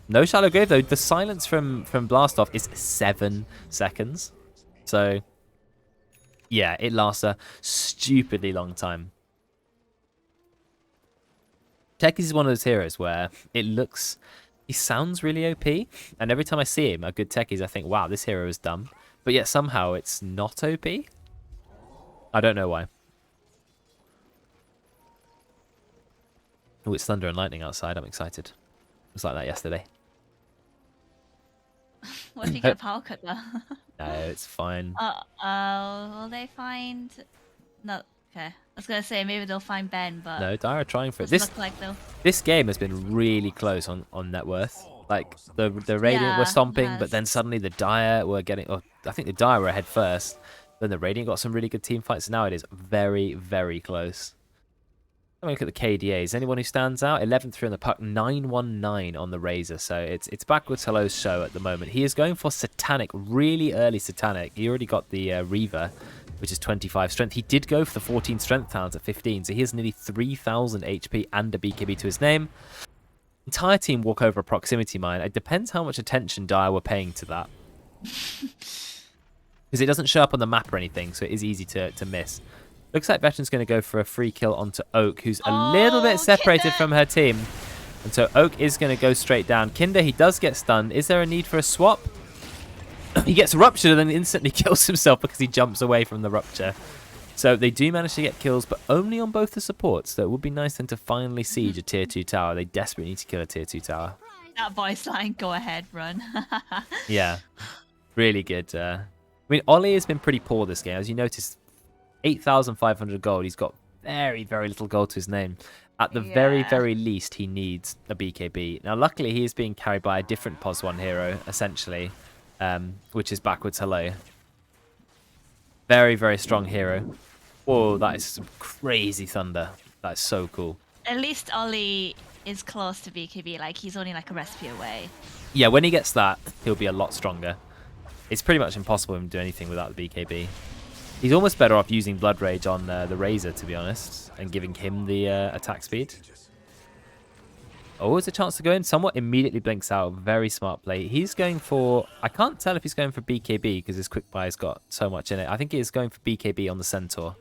No Shallow Grave though. The silence from Blast Off is 7 seconds. So yeah, it lasts a stupidly long time. Techies is one of those heroes where it looks... He sounds really OP, and every time I see him, a good Techies, I think, wow, this hero is dumb. But yet somehow it's not OP. I don't know why. Oh, it's thunder and lightning outside. I'm excited. It was like that yesterday. What if you get power cut though? No, it's fine. Will they find... No, okay. I was going to say, maybe they'll find Ben, but... No, Dire are trying for it. This game has been really close on net worth. Like, the Radiant were stomping, but then suddenly the Dire were getting... Oh, I think the Dire were ahead first. Then the Radiant got some really good team fights. Now it is very, very close. Let me look at the KDAs. Anyone who stands out? 11-3 on the puck, 9-1-9 on the Razor. So it's backwards Hello's show at the moment. He is going for Satanic, really early Satanic. He already got the Reaver, which is 25 strength. He did go for the 14 strength talent at 15, so he has nearly 3,000 HP and a BKB to his name. entire team walk over a proximity mine. It depends how much attention Dire were paying to that. Because it doesn't show up on the map or anything, so it is easy to miss. Looks like Veteran's going to go for a free kill onto Oak, who's a little bit separated from her team. And so Oak is going to go straight down. Kinder, he does get stunned. Is there a need for a swap? He gets ruptured and then instantly kills himself because he jumps away from the rupture. So they do manage to get kills, but only on both the supports. So it would be nice then to finally siege a tier 2 tower. They desperately need to kill a tier 2 tower. That voice line, go ahead, run. Yeah, really good. I mean, Ollie has been pretty poor this game. As you noticed, 8,500 gold. He's got very, very little gold to his name. At the very, very least, he needs a BKB. Now, luckily, he is being carried by a different POS 1 hero, essentially, which is Backwards Hello. Very, very strong hero. Whoa, that is some crazy thunder. That is so cool. At least Ollie is close to BKB. Like, he's only like a recipe away. Yeah, when he gets that, he'll be a lot stronger. It's pretty much impossible for him to do anything without the BKB. He's almost better off using Blood Rage on the Razor, to be honest, and giving him the attack speed. Always a chance to go in. Somewhat immediately blinks out. Very smart play. He's going for... I can't tell if he's going for BKB because his quick buy's got so much in it. I think he is going for BKB on the Centaur.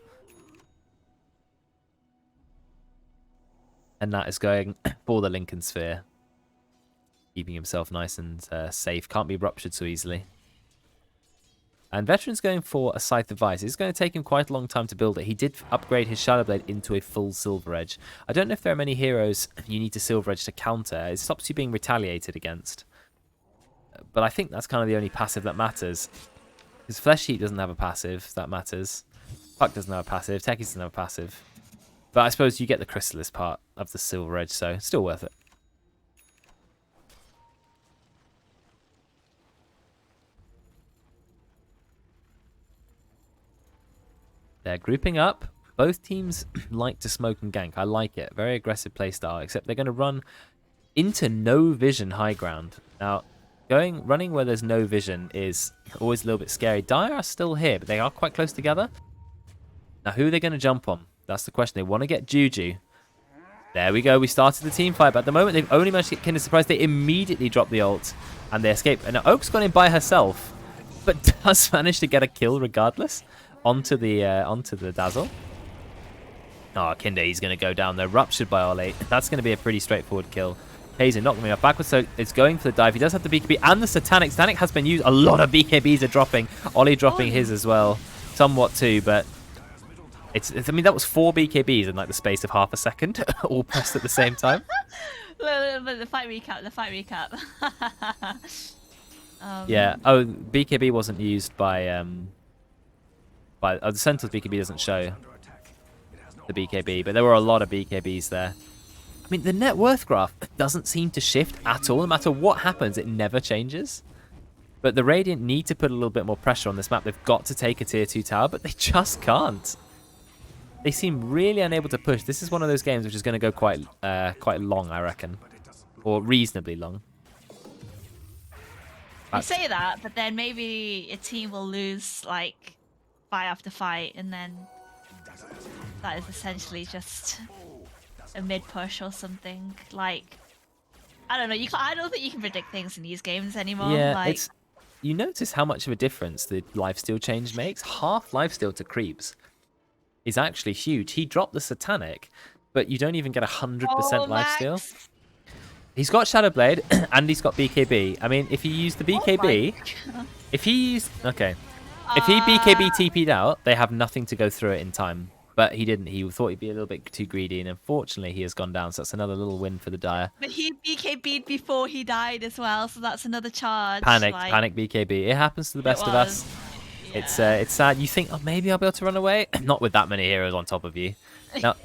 And that is going for the Lincoln Sphere. Keeping himself nice and safe. Can't be ruptured so easily. And Veteran's going for a Scythe of Vice. It's going to take him quite a long time to build it. He did upgrade his Shadow Blade into a full Silver Edge. I don't know if there are many heroes you need to Silver Edge to counter. It stops you being retaliated against. But I think that's kind of the only passive that matters. Because Flesh Heat doesn't have a passive that matters. Puck doesn't have a passive. Techie doesn't have a passive. But I suppose you get the Chrysalis part of the Silver Edge, so still worth it. They're grouping up. Both teams like to smoke and gank. I like it. Very aggressive playstyle, except they're going to run into no vision high ground. Now, running where there's no vision is always a little bit scary. Dire are still here, but they are quite close together. Now, who are they going to jump on? That's the question. They want to get Juju. There we go. We started the team fight, but at the moment, they've only managed to get Kinder surprised. They immediately drop the ult, and they escape. And now Oak's gone in by herself, but does manage to get a kill regardless. Onto the Dazzle. Oh, Kinder, he's going to go down there. Ruptured by Ollie. That's going to be a pretty straightforward kill. Hazen not going to be backwards, so it's going for the dive. He does have the BKB and the Satanic. Satanic has been used. A lot of BKBs are dropping. Ollie dropping his as well. Somewhat too, but I mean, that was 4 BKBs in like the space of half a second, all pressed at the same time. The fight recap. Yeah. Oh, BKB wasn't used by... the Sentinel's BKB doesn't show the BKB, but there were a lot of BKBs there. I mean, the net worth graph doesn't seem to shift at all. No matter what happens, it never changes. But the Radiant need to put a little bit more pressure on this map. They've got to take a tier 2 tower, but they just can't. They seem really unable to push. This is one of those games which is going to go quite long, I reckon. Or reasonably long. I say that, but then maybe a team will lose, like... fight after fight, and then that is essentially just a mid push or something. Like, I don't know. I don't think you can predict things in these games anymore. Yeah, like... you notice how much of a difference the lifesteal change makes. Half lifesteal to creeps is actually huge. He dropped the Satanic, but you don't even get 100% lifesteal. He's got Shadow Blade and he's got BKB. I mean, if you use the BKB, if he used If he BKB TP'd out, they have nothing to go through it in time. But he didn't. He thought he'd be a little bit too greedy, and unfortunately, he has gone down. So that's another little win for the Dire. But he BKB'd before he died as well, so that's another charge. Panic BKB. It happens to the best of us. Yeah. It's sad. You think, oh, maybe I'll be able to run away? Not with that many heroes on top of you. Now,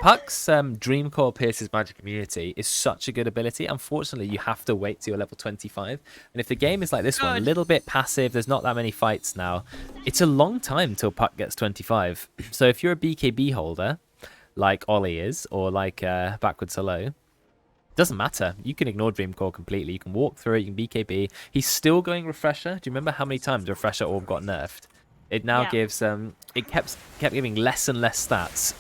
Puck's Dream Core Pierce's Magic Immunity is such a good ability. Unfortunately, you have to wait till you're level 25. And if the game is like this one, a little bit passive, there's not that many fights now, it's a long time till Puck gets 25. So if you're a BKB holder, like Ollie is, or like Backwards Hello, doesn't matter. You can ignore Dream Core completely. You can walk through it, you can BKB. He's still going Refresher. Do you remember how many times Refresher Orb got nerfed? It now gives, it kept giving less and less stats,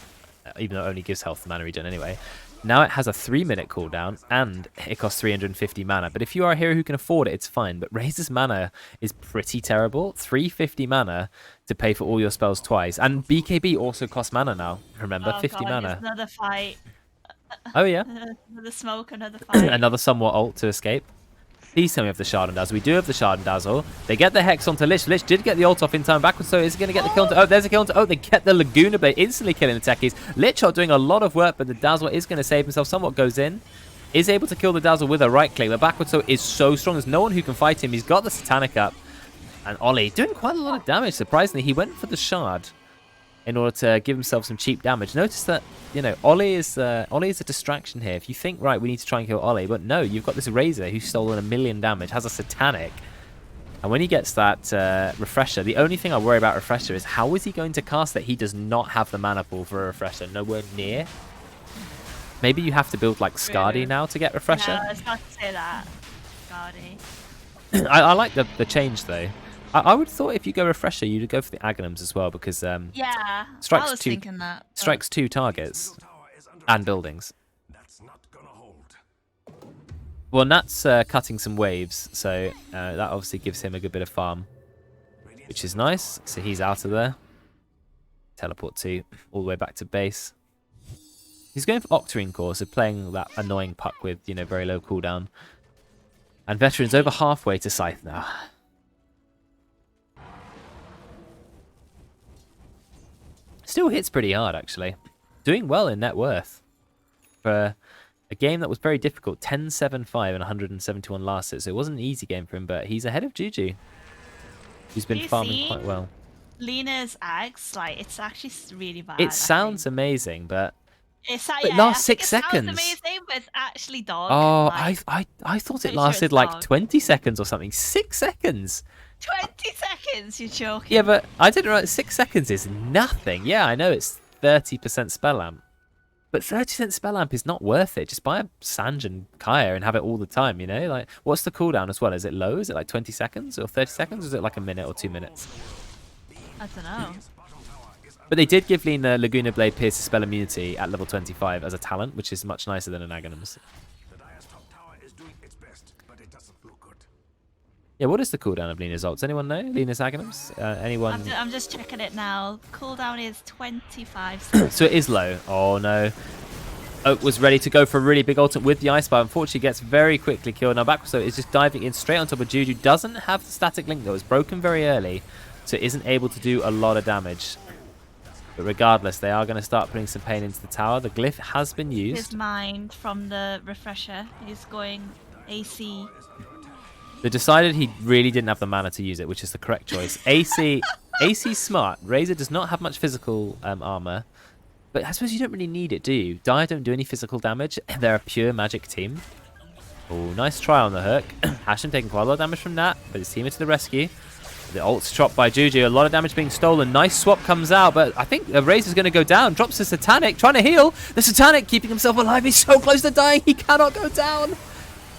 even though it only gives health and mana regen anyway. Now it has a 3-minute cooldown, and it costs 350 mana. But if you are a hero who can afford it, it's fine. But Razor's mana is pretty terrible. 350 mana to pay for all your spells twice. And BKB also costs mana now. Remember, 50 God, mana. there's another fight. Oh, yeah. Another smoke, another fight. Another somewhat ult to escape. Please tell me we have the Shard and Dazzle. We do have the Shard and Dazzle. They get the Hex onto Lich. Lich did get the ult off in time backwards, so is he going to get the kill onto... Oh, there's a kill onto... Oh, they get the Laguna Blade, instantly killing the techies. Lich are doing a lot of work, but the Dazzle is going to save himself. Somewhat goes in. Is able to kill the Dazzle with a right click. The backwards so is so strong. There's no one who can fight him. He's got the Satanic up. And Ollie doing quite a lot of damage, surprisingly. He went for the Shard in order to give himself some cheap damage. Notice that, you know, Ollie is a distraction here. If you think, right, we need to try and kill Ollie, but no, you've got this Razor who's stolen 1 million damage, has a Satanic. And when he gets that Refresher, the only thing I worry about Refresher is how is he going to cast it? He does not have the mana pool for a Refresher, nowhere near. Maybe you have to build like Skadi now to get Refresher. Yeah, I was about to say that. Skadi. I like the change though. I would have thought if you go Refresher, you'd go for the Aghanims as well because Yeah, strikes I was thinking that. But... strikes 2 targets and buildings. Well, Nat's cutting some waves, so that obviously gives him a good bit of farm, which is nice. So he's out of there. Teleport 2 all the way back to base. He's going for Octarine Core, so playing that annoying puck with, you know, very low cooldown. And Veteran's over halfway to Scythe now. Still hits pretty hard, actually. Doing well in net worth. For a game that was very difficult. 10-7-5 and 171 last hit. So it wasn't an easy game for him, but he's ahead of Juju. Who's been farming quite well. Lena's Ags, like, it's actually really bad. It sounds amazing, but... But last 6 seconds. It sounds amazing, but it's actually dog. Oh, like, I thought it lasted like 20 seconds or something. 6 seconds! 20 seconds, you're joking. Yeah, but I didn't realize 6 seconds is nothing. Yeah, I know it's 30% spell amp. But 30% spell amp is not worth it. Just buy a Sanj and Kaya and have it all the time, you know? Like, what's the cooldown as well? Is it low? Is it like 20 seconds or 30 seconds? Or is it like a minute or 2 minutes? I don't know. But they did give Lina Laguna Blade Pierce spell immunity at level 25 as a talent, which is much nicer than an Aghanim's. Yeah, what is the cooldown of Lina's ult? Does anyone know? Lina's Aghanim's? Anyone? I'm just checking it now. Cooldown is 25 seconds. So it is low. Oh no. Oak was ready to go for a really big ultimate with the Ice Bar. Unfortunately, gets very quickly killed. Now Backwaso is just diving in straight on top of Juju. Doesn't have the static link though. It's broken very early, so isn't able to do a lot of damage. But regardless, they are going to start putting some pain into the tower. The glyph has been used. His mind from the Refresher is going AC. They decided he really didn't have the mana to use it, which is the correct choice. AC's smart. Razor does not have much physical armor. But I suppose you don't really need it, do you? Dire don't do any physical damage. They're a pure magic team. Oh, nice try on the hook. Hashem taking quite a lot of damage from that, but his teammate to the rescue. The ult's chopped by Juju. A lot of damage being stolen. Nice swap comes out, but I think Razor's going to go down. Drops the Satanic, trying to heal. The Satanic keeping himself alive. He's so close to dying. He cannot go down.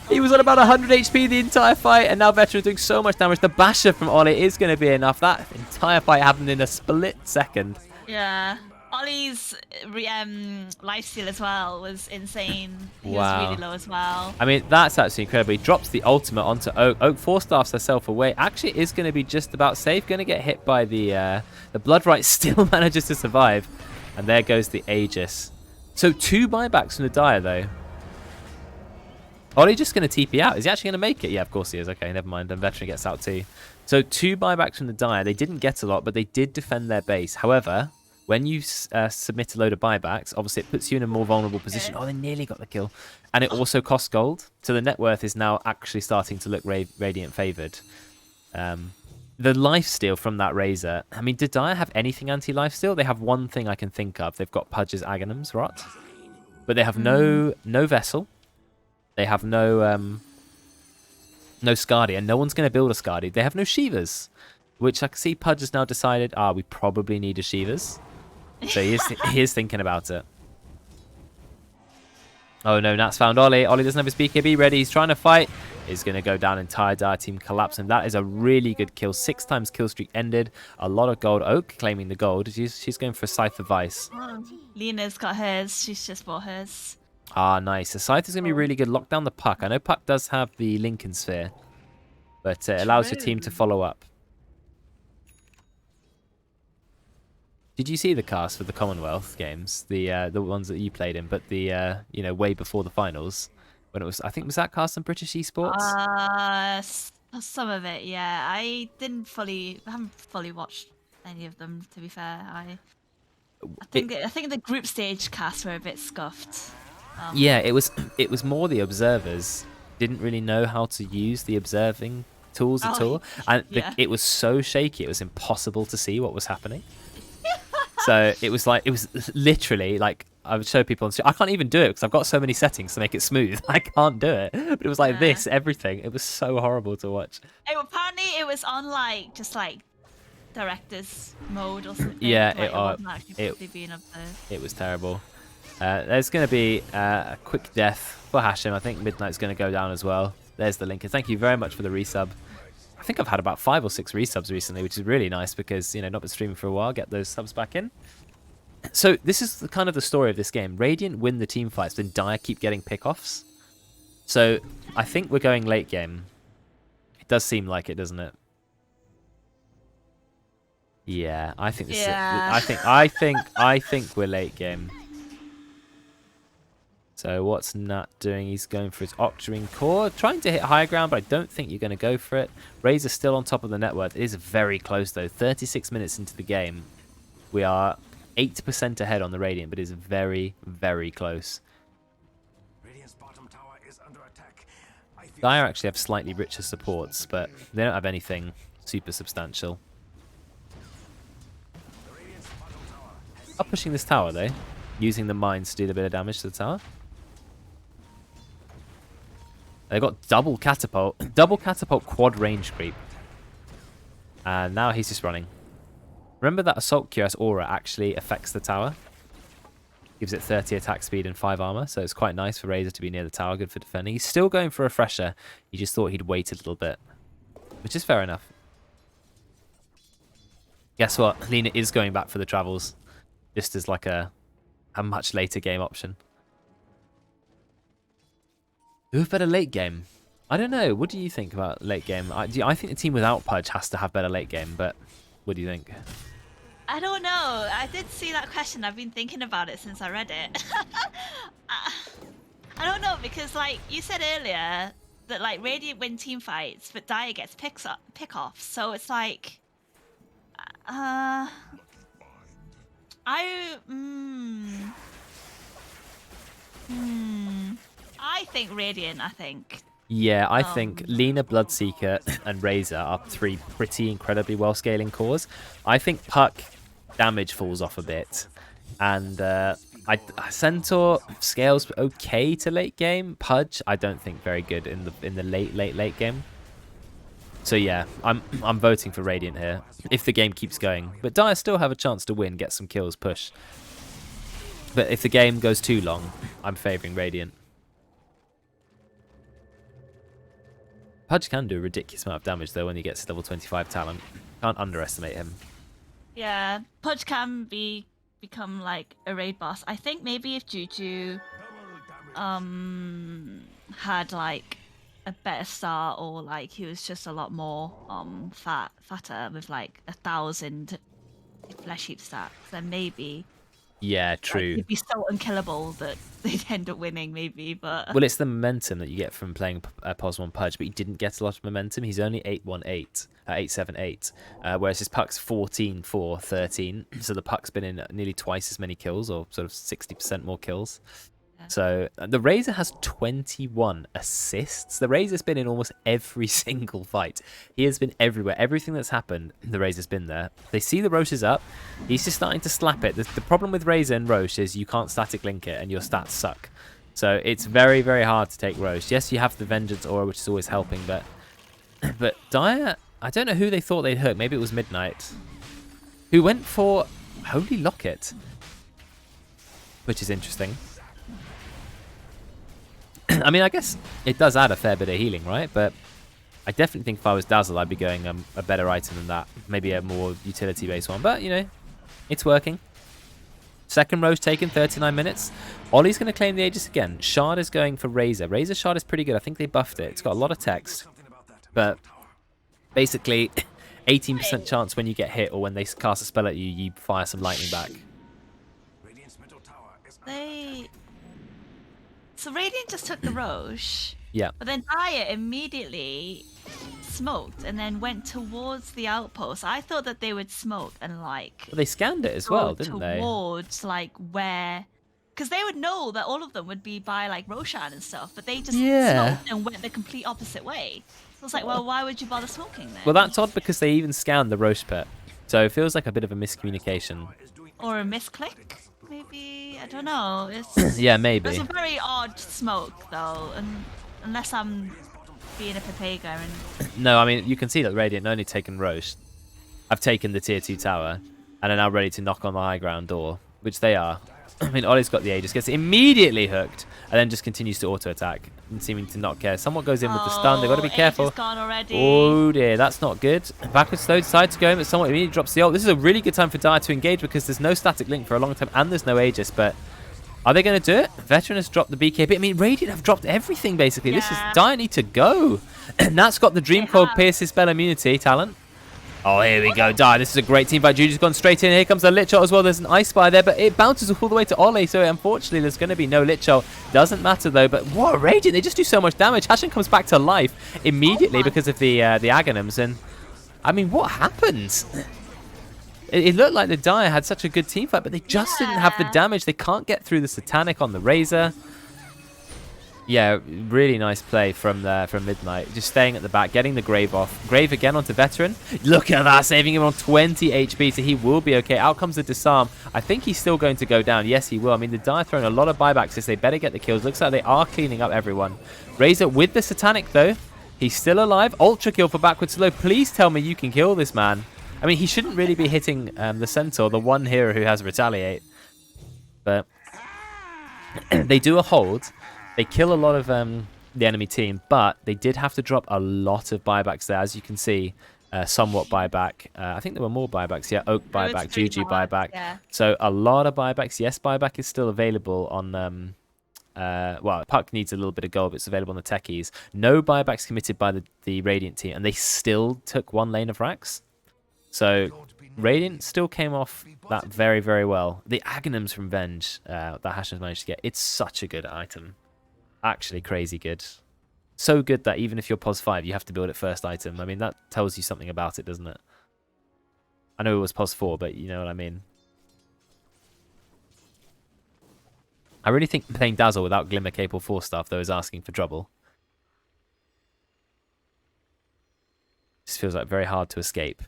He was on about 100 HP the entire fight, and now Veteran's doing so much damage. The Basher from Ollie is going to be enough. That entire fight happened in a split second. Yeah. Ollie's lifesteal as well was insane. He Wow. was really low as well. I mean, that's absolutely incredible. He drops the ultimate onto Oak. Oak four-staffs herself away. Actually is going to be just about safe. Going to get hit by the Bloodright. Still manages to survive. And there goes the Aegis. So 2 buybacks from the Dire, though. Ollie just going to TP out. Is he actually going to make it? Yeah, of course he is. Okay, never mind. And Veteran gets out too. So 2 buybacks from the Dire. They didn't get a lot, but they did defend their base. However, when you submit a load of buybacks, obviously it puts you in a more vulnerable position. Oh, they nearly got the kill. And it also costs gold. So the net worth is now actually starting to look Radiant favoured. The lifesteal from that Razor. I mean, did Dire have anything anti-lifesteal? They have one thing I can think of. They've got Pudge's Aghanims, right? But they have no Vessel. They have no Skadi, and no one's going to build a Skadi. They have no Shivas, which I can see Pudge has now decided, we probably need a Shivas. So he is thinking about it. Oh no, Nat's found Ollie. Ollie doesn't have his BKB ready. He's trying to fight. He's going to go down. Entire Dire team collapse, and that is a really good kill. 6 times kill streak ended. A lot of gold. Oak claiming the gold. She's going for a Scythe of Vice. Lena's got hers. She's just bought hers. Ah, nice. The Scythe is going to be really good. Lock down the Puck. I know Puck does have the Lincoln Sphere, but it allows your team to True. follow up. Did you see the cast for the Commonwealth games, the ones that you played in, but the you know, way before the finals, when it was, I think, was that cast on British Esports? Some of it, yeah. I haven't fully watched any of them, to be fair. I It, think the group stage casts were a bit scuffed. yeah, it was more the observers didn't really know how to use the observing tools at Oh, all, and yeah. it was so shaky it was impossible to see what was happening. So it was literally like I would show people on stream. I can't even do it because I've got so many settings to make it smooth. I can't do it. But it was like Yeah. this, everything. It was so horrible to watch. Apparently, it was on just like director's mode or something. Yeah, Like, it wasn't actually properly being observed. it was terrible. There's going to be a quick death for Hashim. I think Midnight's going to go down as well. There's the link. And thank you very much for the resub. I think I've had about 5 or 6 resubs recently, which is really nice because, you know, not been streaming for a while. Get those subs back in. So this is kind of the story of this game. Radiant win the team fights, then Dire keep getting pickoffs. So I think we're going late game. It does seem like it, doesn't it? Yeah, I think this Yeah. I think we're late game. So what's Nat doing? He's going for his Octarine core, trying to hit higher ground, but I don't think you're going to go for it. Razor's still on top of the net worth. It is very close though. 36 minutes into the game, we are 8% ahead on the Radiant, but it is very, very close. Radiant's bottom tower is under attack. Dire actually have slightly richer supports, but they don't have anything super substantial. Are pushing this tower though, using the mines to do a bit of damage to the tower. They've got double catapult quad range creep. And now he's just running. Remember that Assault QS aura actually affects the tower. Gives it 30 attack speed and 5 armor, so it's quite nice for Razor to be near the tower, good for defending. He's still going for a refresher. He just thought he'd wait a little bit, which is fair enough. Guess what? Lina is going back for the travels, just as like a much later game option. Who have better late game? I don't know. What do you think about late game? I think the team without Pudge has to have better late game, but what do you think? I don't know. I did see that question. I've been thinking about it since I read it. I don't know, because like you said earlier that like Radiant win team fights, but Dire gets pick-offs. So it's like, I think Radiant. I think. Yeah, I think Lina, Bloodseeker, and Razor are 3 pretty incredibly well-scaling cores. I think Puck damage falls off a bit, and Centaur scales okay to late game. Pudge, I don't think very good in the late game. So yeah, I'm voting for Radiant here if the game keeps going. But Dire still have a chance to win, get some kills, push. But if the game goes too long, I'm favouring Radiant. Pudge can do a ridiculous amount of damage though when he gets level 25 talent. Can't underestimate him. Yeah, Pudge can become like a raid boss. I think maybe if Juju had like a better start, or like he was just a lot more fatter with like 1,000 flesh heap stacks, then maybe. Yeah, true. Like, he'd be so unkillable that they'd end up winning, maybe. But well, it's the momentum that you get from playing Posmon Pudge, but he didn't get a lot of momentum. He's only 878, whereas his Puck's 14-4-13. So the Puck's been in nearly twice as many kills, or sort of 60% more kills. So the Razor has 21 assists. The Razor's been in almost every single fight. He has been everywhere. Everything that's happened, the Razor's been there. They see the Roche is up. He's just starting to slap it. The problem with Razor and Roche is you can't static link it and your stats suck. So it's very, very hard to take Roche. Yes, you have the Vengeance aura, which is always helping, but Dire, I don't know who they thought they'd hook. Maybe it was Midnight, who went for Holy Locket, which is interesting. I mean, I guess it does add a fair bit of healing, right? But I definitely think if I was Dazzle, I'd be going a better item than that. Maybe a more utility-based one. But, you know, it's working. Second Roche taken, 39 minutes. Ollie's going to claim the Aegis again. Shard is going for Razor. Razor Shard is pretty good. I think they buffed it. It's got a lot of text. But basically, 18% chance when you get hit or when they cast a spell at you, you fire some lightning back. So Radiant just took the Roche. Yeah. But then Dire immediately smoked and then went towards the outpost. I thought that they would smoke and like... But they scanned it as well, didn't they? Towards like where... Because they would know that all of them would be by like Roshan and stuff, but they just smoked and went the complete opposite way. So I was like, well, why would you bother smoking then? Well, that's odd because they even scanned the Roche pit. So it feels like a bit of a miscommunication. Or a misclick, maybe? I don't know. It's, yeah, maybe. It's a very odd smoke, though, and unless I'm being a Pepega and... No, I mean, you can see that Radiant not only taken Roche. I've taken the tier 2 tower, and are now ready to knock on the high ground door, which they are. I mean, Ollie's got the Aegis, gets immediately hooked, and then just continues to auto-attack, and seeming to not care. Someone goes in with the stun, they've got to be careful. Gone already. Oh dear, that's not good. Backwards slow, decides to go in, but someone immediately drops the ult. This is a really good time for Dire to engage because there's no static link for a long time, and there's no Aegis, but are they going to do it? Veteran has dropped the BKB. I mean, Radiant have dropped everything, basically. Yeah. This is Dire need to go. And that's got the Dream Coil Pierce's spell immunity talent. Oh, here we go, Dire. This is a great team fight. Juju's gone straight in. Here comes the Lich Shot as well. There's an Ice Spire there, but it bounces all the way to Ollie, so unfortunately there's going to be no Lich Shot. Doesn't matter, though, but what a Radiant. They just do so much damage. Hashin comes back to life immediately because of the Aghanims, and I mean, what happened? It looked like the Dire had such a good team fight, but they just didn't have the damage. They can't get through the Satanic on the Razor. Yeah, really nice play from Midnight. Just staying at the back, getting the Grave off. Grave again onto Veteran. Look at that, saving him on 20 HP, so he will be okay. Out comes the Disarm. I think he's still going to go down. Yes, he will. I mean, the Dire throwing a lot of buybacks, so they better get the kills. Looks like they are cleaning up everyone. Razor with the Satanic, though. He's still alive. Ultra kill for Backward Slow. Please tell me you can kill this man. I mean, he shouldn't really be hitting the Centaur, the one hero who has Retaliate. But they do a hold. They kill a lot of the enemy team, but they did have to drop a lot of buybacks there, as you can see. Somewhat buyback. I think there were more buybacks. Yeah, Oak buyback, Juju buyback. Yeah. So a lot of buybacks. Yes, buyback is still available on... well, Puck needs a little bit of gold, but it's available on the techies. No buybacks committed by the Radiant team, and they still took one lane of racks. So Radiant still came off that very, very well. The Aghanims from Venge that Hashin's managed to get, it's such a good item. Actually crazy good. So good that even if you're POS 5, you have to build it first item. I mean, that tells you something about it, doesn't it? I know it was POS 4, but you know what I mean. I really think playing Dazzle without Glimmer Capable 4 stuff, though, is asking for trouble. This feels like very hard to escape.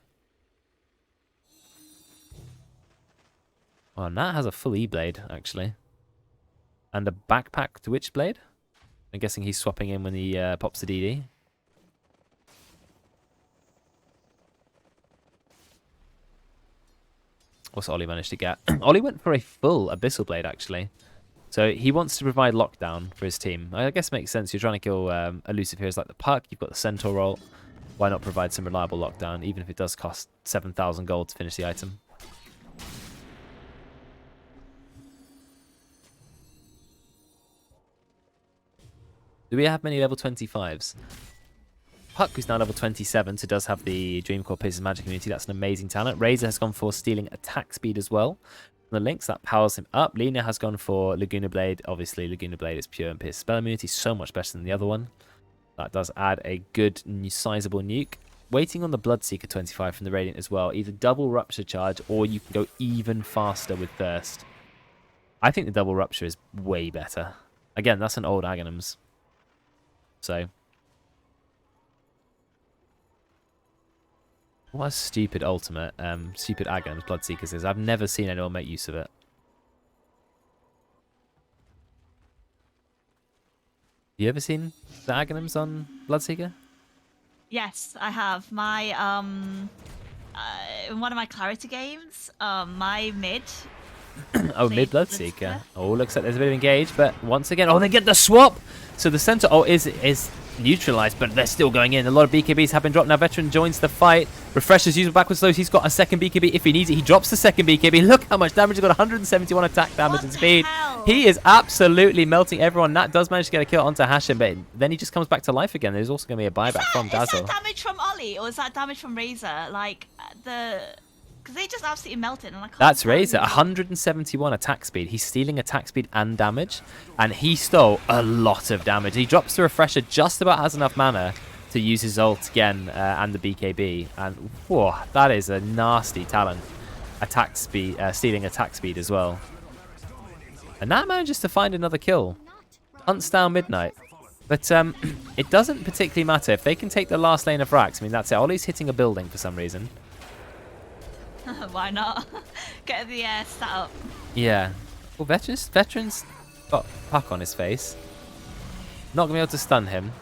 Well, Nat has a full E-Blade, actually. And a backpacked Witchblade. I'm guessing he's swapping in when he pops the DD. What's Ollie managed to get? Ollie went for a full Abyssal Blade, actually. So he wants to provide lockdown for his team. I guess it makes sense. You're trying to kill elusive heroes like the Puck. You've got the Centaur roll. Why not provide some reliable lockdown, even if it does cost 7,000 gold to finish the item? Do we have many level 25s? Puck, who's now level 27, so does have the Dream Core Pierce's Magic Immunity. That's an amazing talent. Razor has gone for stealing attack speed as well. The links, that powers him up. Lena has gone for Laguna Blade. Obviously, Laguna Blade is pure and Pierce spell immunity. So much better than the other one. That does add a good, sizable nuke. Waiting on the Bloodseeker 25 from the Radiant as well. Either double Rupture charge, or you can go even faster with Thirst. I think the double Rupture is way better. Again, that's an old Aghanims. So, what a stupid ultimate, stupid Aghanims Bloodseekers is. I've never seen anyone make use of it. You ever seen the Aghanims on Bloodseeker? Yes, I have. My in one of my Clarity games, my mid Oh, mid Bloodseeker. Oh, looks like there's a bit of engage, but once again, oh, they get the swap. So the center, oh, is neutralized, but they're still going in. A lot of BKBs have been dropped. Now Veteran joins the fight. Refresher's using backwards slows. He's got a second BKB if he needs it. He drops the second BKB. Look how much damage. He's got 171 attack damage and speed. He is absolutely melting everyone. Nat does manage to get a kill onto Hashim, but then he just comes back to life again. There's also going to be a buyback from Dazzle. Is that damage from Ollie or is that damage from Razor? Like because they just absolutely melted. And I can't That's Razor, 171 attack speed. He's stealing attack speed and damage, and he stole a lot of damage. He drops the Refresher, just about has enough mana to use his ult again and the BKB. And whoa, that is a nasty talent. Attack speed, stealing attack speed as well. And that manages to find another kill. Hunts down Midnight. But it doesn't particularly matter. If they can take the last lane of racks, I mean, that's it. Ollie's hitting a building for some reason. Why not? Get the stat up. Yeah. Well, Veteran's got puck on his face. Not going to be able to stun him.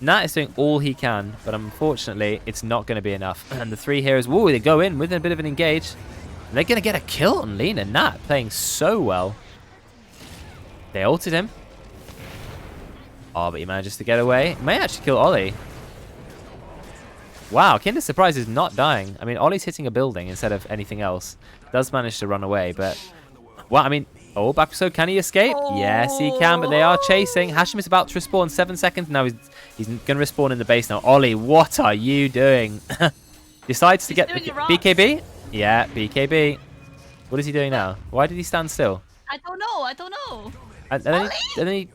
Nat is doing all he can, but unfortunately, it's not going to be enough. And the three heroes, whoa, they go in with a bit of an engage. And they're going to get a kill on Lena. Nat playing so well. They ulted him. Oh, but he manages to get away. May actually kill Ollie. Wow, Kinder Surprise is not dying. I mean, Ollie's hitting a building instead of anything else. Does manage to run away, but... Well, I mean... Oh, back so can he escape? Oh. Yes, he can, but they are chasing. Hashim is about to respawn 7 seconds. Now he's going to respawn in the base now. Ollie, what are you doing? Decides to get the BKB? Yeah, BKB. What is he doing now? Why did he stand still? I don't know. And then he...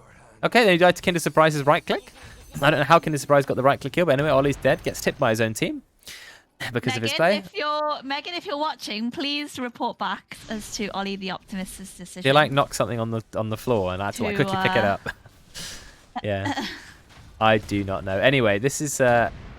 Okay, then he died to Kinder Surprise's right click. I don't know how Kinder Surprise got the right click kill, but anyway, Ollie's dead. Gets tipped by his own team because of his play. Megan, if you're watching, please report back as to Ollie the Optimist's decision. He like knocked something on the floor and I had to like quickly pick it up. Yeah, I do not know. Anyway, this is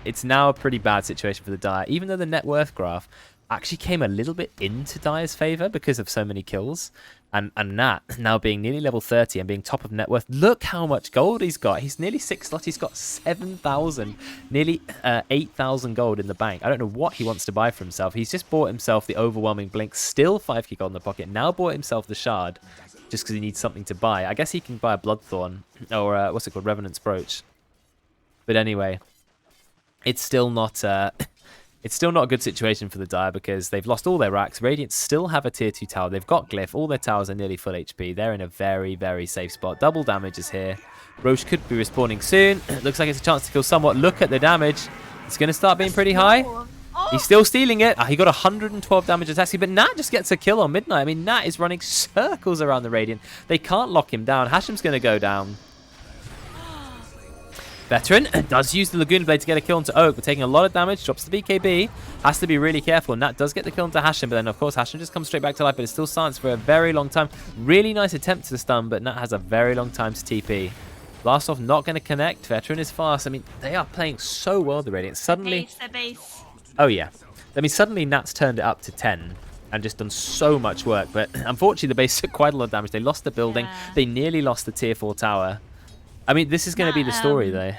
it's now a pretty bad situation for the Dire, even though the net worth graph actually came a little bit into Dire's favor because of so many kills. And Nat now being nearly level 30 and being top of net worth. Look how much gold he's got. He's nearly 6 slots. He's got 7,000, nearly 8,000 gold in the bank. I don't know what he wants to buy for himself. He's just bought himself the overwhelming blink. Still 5k gold in the pocket. Now bought himself the shard just because he needs something to buy. I guess he can buy a Bloodthorn or what's it called? Revenant's Brooch. But anyway, it's still not... It's still not a good situation for the Dire because they've lost all their racks. Radiant still have a tier 2 tower. They've got Glyph. All their towers are nearly full HP. They're in a very, very safe spot. Double damage is here. Roche could be respawning soon. Looks like it's a chance to kill somewhat. Look at the damage. It's going to start being pretty high. He's still stealing it. He got 112 damage attack speed, but Nat just gets a kill on Midnight. I mean, Nat is running circles around the Radiant. They can't lock him down. Hashim's going to go down. Veteran does use the Lagoon Blade to get a kill onto Oak, but taking a lot of damage, drops the BKB, has to be really careful. Nat does get the kill onto Hashim, but then of course Hashim just comes straight back to life, but it's still silenced for a very long time. Really nice attempt to stun, but Nat has a very long time to TP. Blast off not going to connect. Veteran is fast. I mean, they are playing so well, the Radiant. Suddenly... Base. Oh yeah. I mean, suddenly Nat's turned it up to 10 and just done so much work, but unfortunately the base took quite a lot of damage. They lost the building. Yeah. They nearly lost the tier 4 tower. I mean, this is going to be the story, though.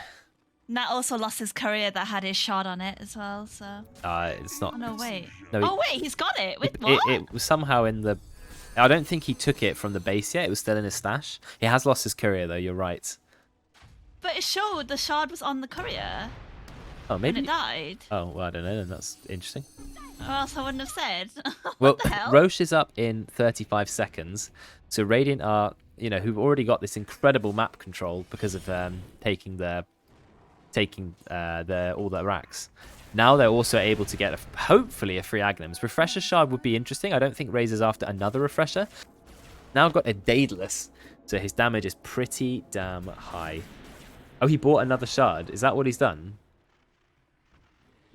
Nat also lost his courier that had his shard on it as well, so... It's not... Oh, no, wait. No, oh, wait, he's got it. With what? It was somehow in the... I don't think he took it from the base yet. It was still in his stash. He has lost his courier, though. You're right. But it showed the shard was on the courier. Oh, maybe... And it died. Oh, well, I don't know. Then that's interesting. Or else I wouldn't have said. Well, the hell? Roche is up in 35 seconds. So Radiant are... You know, who've already got this incredible map control because of taking all the racks. Now they're also able to get hopefully a free Agnums. Refresher shard would be interesting. I don't think Razor's after another refresher. Now got a Daedalus, so his damage is pretty damn high. Oh, he bought another shard. Is that what he's done?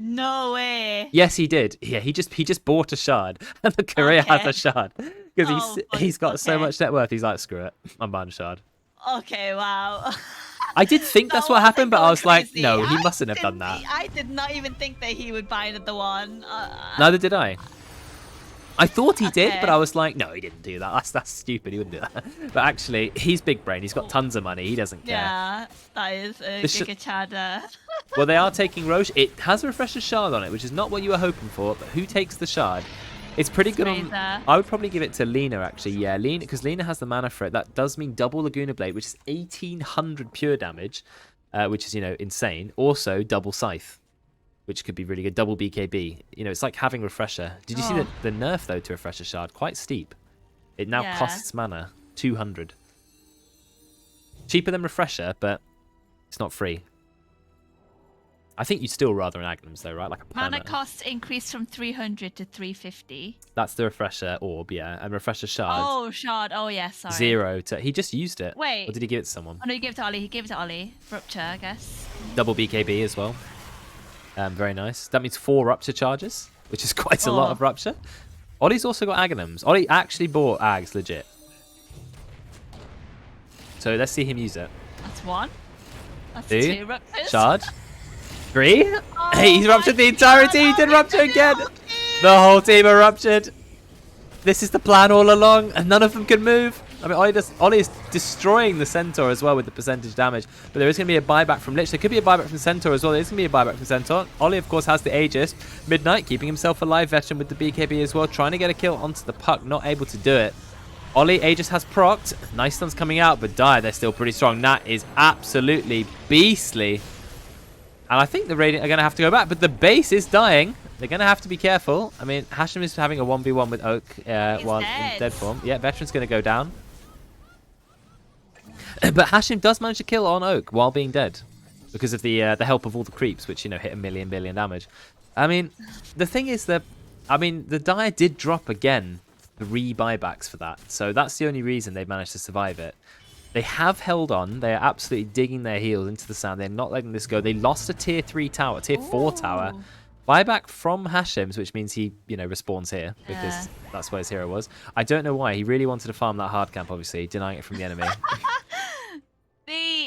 No way. Yes, he did. Yeah, he just bought a shard, and the courier has a shard because he's got so much net worth. He's like, screw it, I'm buying a shard. Okay, wow. I did think that's what happened, but I was like, no, he mustn't have done that. I did not even think that he would buy another one. Neither did I. I thought he did, but I was like, no, he didn't do that. That's stupid. He wouldn't do that. But actually, he's big brain. He's got tons of money. He doesn't care. Yeah, that is a Giga Chad. Well, they are taking Roche. It has a Refresher shard on it, which is not what you were hoping for. But who takes the shard? It's pretty good on... Razor. I would probably give it to Lena, actually. Yeah, Lena, because Lena has the mana for it. That does mean double Laguna Blade, which is 1,800 pure damage, which is, insane. Also, double Scythe, which could be really good. Double BKB. It's like having Refresher. Did you see the nerf, though, to Refresher Shard? Quite steep. It now costs mana. 200. Cheaper than Refresher, but it's not free. I think you'd still rather an Agnums, though, right? Like a perma. Mana cost increased from 300 to 350. That's the Refresher Orb, yeah. And Refresher Shard. Oh, Shard. Oh, yeah, sorry. 0 to... He just used it. Wait. Or did he give it to someone? Oh, no, he gave it to Ollie. He gave it to Ollie. Rupture, I guess. Double BKB as well. Very nice. That means 4 Rupture charges, which is quite a lot of Rupture. Ollie's also got Aghanims. Ollie actually bought Ags, legit. So let's see him use it. That's 1. That's 2. 2 Ruptures. Shard. 3. Oh He's ruptured the entirety. He did rupture again. The The whole team are ruptured. This is the plan all along, and none of them can move. I mean, Ollie is destroying the Centaur as well with the percentage damage. But there is going to be a buyback from Lich. There could be a buyback from Centaur as well. There is going to be a buyback from Centaur. Ollie, of course, has the Aegis. Midnight keeping himself alive. Veteran with the BKB as well. Trying to get a kill onto the puck. Not able to do it. Ollie, Aegis has procced. Nice stuns coming out, but Dire, they're still pretty strong. Nat is absolutely beastly. And I think the Radiant are going to have to go back. But the base is dying. They're going to have to be careful. I mean, Hashem is having a 1v1 with Oak while in dead form. Yeah, Veteran's going to go down. But Hashem does manage to kill on Oak while being dead. Because of the help of all the creeps, which, hit a million damage. I mean, the thing is that... I mean, the Dire did drop again 3 buybacks for that. So that's the only reason they've managed to survive it. They have held on. They are absolutely digging their heels into the sand. They're not letting this go. They lost a tier 3 tower, tier 4 tower. Buyback from Hashem's, which means he, respawns here because that's where his hero was. I don't know why. He really wanted to farm that hard camp, obviously, denying it from the enemy.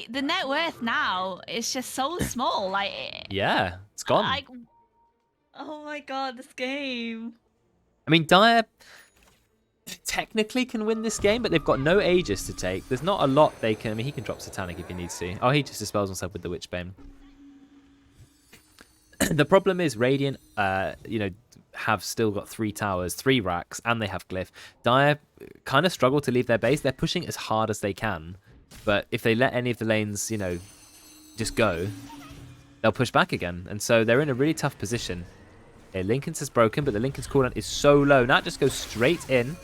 The net worth now is just so small. Like, yeah, it's gone. Oh my god, this game. I mean, Dire technically can win this game, but they've got no Aegis to take. There's not a lot they can... I mean, he can drop Satanic if he needs to. Oh, he just dispels himself with the Witchbane. The problem is Radiant, have still got 3 towers, 3 racks, and they have Glyph. Dire kind of struggle to leave their base. They're pushing as hard as they can. But if they let any of the lanes, just go, they'll push back again. And so they're in a really tough position. Okay, Lincoln's is broken, but the Lincoln's cooldown is so low. Now it just goes straight in.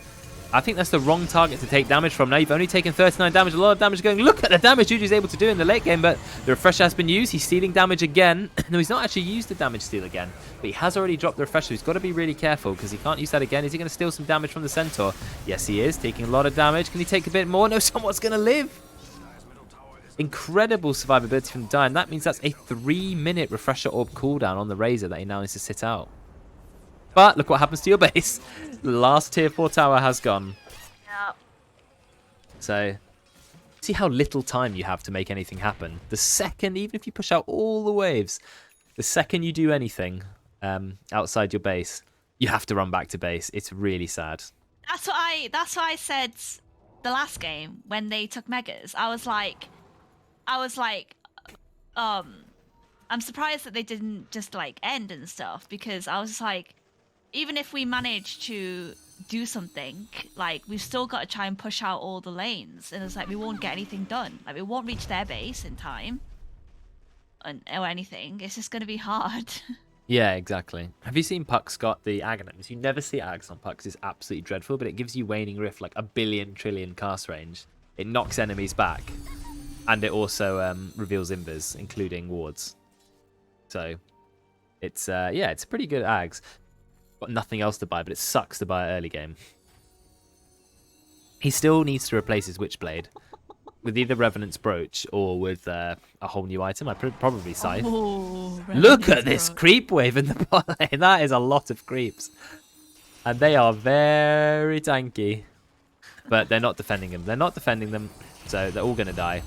I think that's the wrong target to take damage from. Now you've only taken 39 damage. A lot of damage going. Look at the damage Juju's able to do in the late game, but the Refresher has been used. He's stealing damage again. No, he's not actually used the damage steal again, but he has already dropped the Refresher. He's got to be really careful because he can't use that again. Is he going to steal some damage from the Centaur? Yes, he is. Taking a lot of damage. Can he take a bit more? No, someone's going to live. Incredible survivability from Dire, and that means that's a 3-minute Refresher Orb cooldown on the Razor that he now needs to sit out. But look what happens to your base. The last tier 4 tower has gone. Yeah. So, see how little time you have to make anything happen. The second, even if you push out all the waves, the second you do anything outside your base, you have to run back to base. It's really sad. That's what I said the last game when they took Megas. I was like, I'm surprised that they didn't just end and stuff, because I was just like, even if we manage to do something, we've still got to try and push out all the lanes, and it's we won't get anything done. We won't reach their base in time, or anything. It's just going to be hard. Yeah, exactly. Have you seen Puck's got the Aghanims? You never see Ags on Puck's. It's absolutely dreadful, but it gives you Waning Rift, a billion trillion cast range. It knocks enemies back, and it also reveals Imbers, including wards. So, it's it's pretty good Ags. Got nothing else to buy, but it sucks to buy it early game. He still needs to replace his Witchblade with either Revenant's Brooch or with a whole new item. I'd probably Scythe. Oh, Look at this creep wave in the bot lane. That is a lot of creeps. And they are very tanky. But they're not defending them. They're not defending them, so they're all going to die.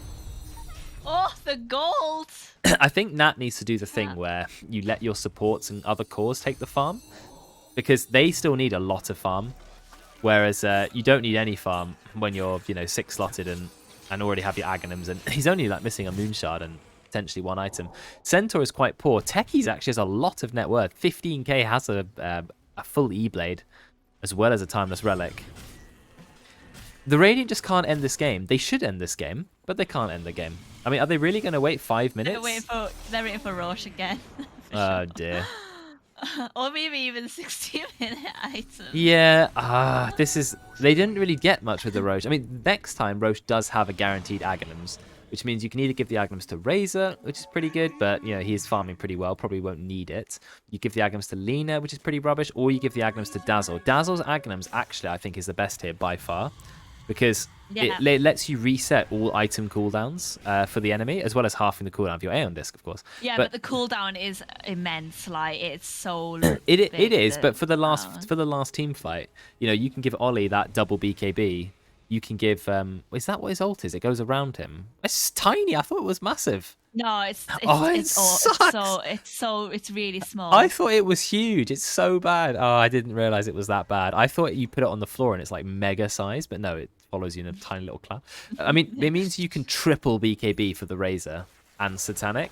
Oh, the gold! I think Nat needs to do the thing where you let your supports and other cores take the farm, because they still need a lot of farm, whereas you don't need any farm when you're 6 slotted and already have your Aghanims, and he's only missing a Moonshard and potentially 1 item. Centaur is quite poor. Techies actually has a lot of net worth. 15k has a full E-Blade. as well as a Timeless Relic. The Radiant just can't end this game. They should end this game, but they can't end the game. I mean, are they really going to wait 5 minutes? They're waiting for Roche again. Oh, dear. Or maybe even 60-minute items. Yeah, this is... They didn't really get much with the Roche. I mean, next time, Roche does have a guaranteed Aghanims, which means you can either give the Aghanims to Razor, which is pretty good, but, you know, he is farming pretty well, probably won't need it. You give the Aghanims to Lina, which is pretty rubbish, or you give the Aghanims to Dazzle. Dazzle's Aghanims, actually, I think, is the best here by far, because it lets you reset all item cooldowns for the enemy, as well as halving the cooldown of your Aeon Disc, of course. Yeah, but the cooldown is immense. Like, it's so it is, but for the last team fight, you know, you can give Ollie that double BKB. You can give is that what his ult is? It goes around him. It's tiny. I thought it was massive. No, it's really small. I thought it was huge. It's so bad. Oh, I didn't realize it was that bad. I thought you put it on the floor and it's like mega size, but no, it follows you in a tiny little cloud. I mean, it means you can triple BKB for the Razor and Satanic.